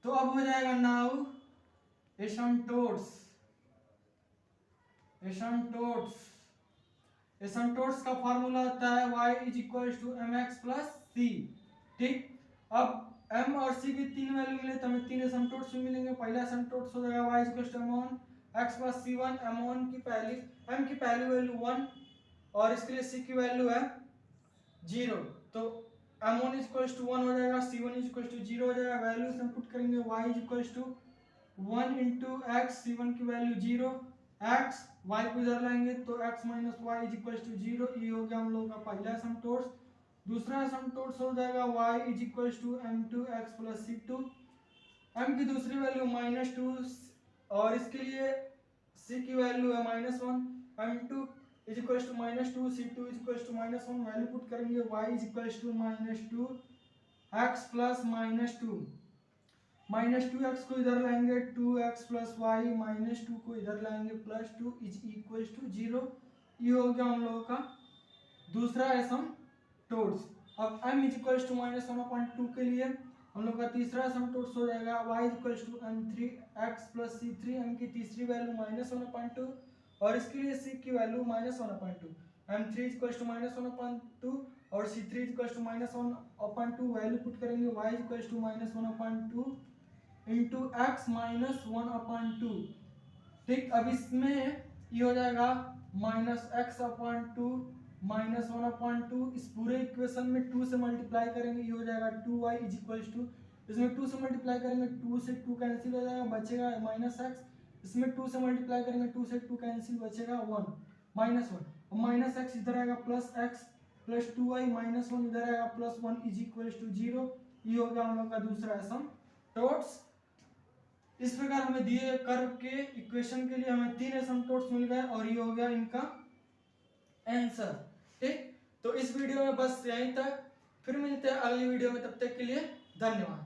तो अब हो जाएगा नाउ एसिम्पटोट्स का फॉर्मूला होता है y is equal to mx plus c। ठीक, अब m और c की तीन वैल्यू मिले तो हमें तीन एसिम्पटोट्स मिलेंगे। पहला एसिम्पटोट्स हो जाएगा y is equal to m1 x plus c1, m की पहली वैल्यू 1 और इसके लिए c की वैल्यू है 0 तो m1 इज इक्वल टू 1 हो जाएगा, c1 इज इक्वल टू 0 हो जाएगा। वैल्यू हम पुट करेंगे y is equal to 1 into x, c1 की वैल्यू 0, x y को इधर लाएंगे तो x minus y is equal to 0। ये हो गया हम लोगों का पहला एसिम्पटोट्स। दूसरा एसिम्पटोट्स हो जाएगा y is equal to m2x plus c2, m की दूसरी वैल्यू -2 और इसके लिए c की वैल्यू है -1, m2 is equal to -2, c2 is equal to -1। Value put करेंगे y is equal to -2x plus -2x को इधर लाएंगे 2x प्लस वाई -2 को इधर लाएंगे +2 इज इक्वल टू 0 ये हो गया हम लोगों का दूसरा एसिम्प्टोट्स। अब m इज इक्वल टू -1/2 के लिए हम लोग का तीसरा एसिम्प्टोट्स हो जाएगा y is equal to m3x + c3। m की तीसरी वैल्यू -1/2 और इसके लिए c की value -1/2। m3 is equal to -1/2 और c3 is equal to -1/2 value put करेंगे y is equal to -1/2 into x -1/2। ठीक, अब इसमें ये हो जाएगा -x/2 -1/2। इस पूरे इक्वेशन में 2 से मल्टीप्लाई करेंगे, ये हो जाएगा 2y इज इक्वल टू, इसमें 2 से मल्टीप्लाई करेंगे 2 से 2 कैंसिल हो जाएगा, बचेगा -x। इसमें 2 से मल्टीप्लाई करेंगे 2 से 2 कैंसिल, बचेगा 1 -1। और -x इधर आएगा +x + 2y -1 इधर आएगा +1 इज इक्वल टू 0। ये हो गया हम लोग का दूसरा एसिम्प्टोट्स। इस प्रकार हमें दिए कर्व के इक्वेशन के लिए हमें 3 एसिम्प्टोट्स मिल गए और ये हो गया इनका आंसर। ठीक, तो इस वीडियो में बस यहीं तक, फिर मिलते हैं अगली वीडियो में, तब तक के लिए धन्यवाद।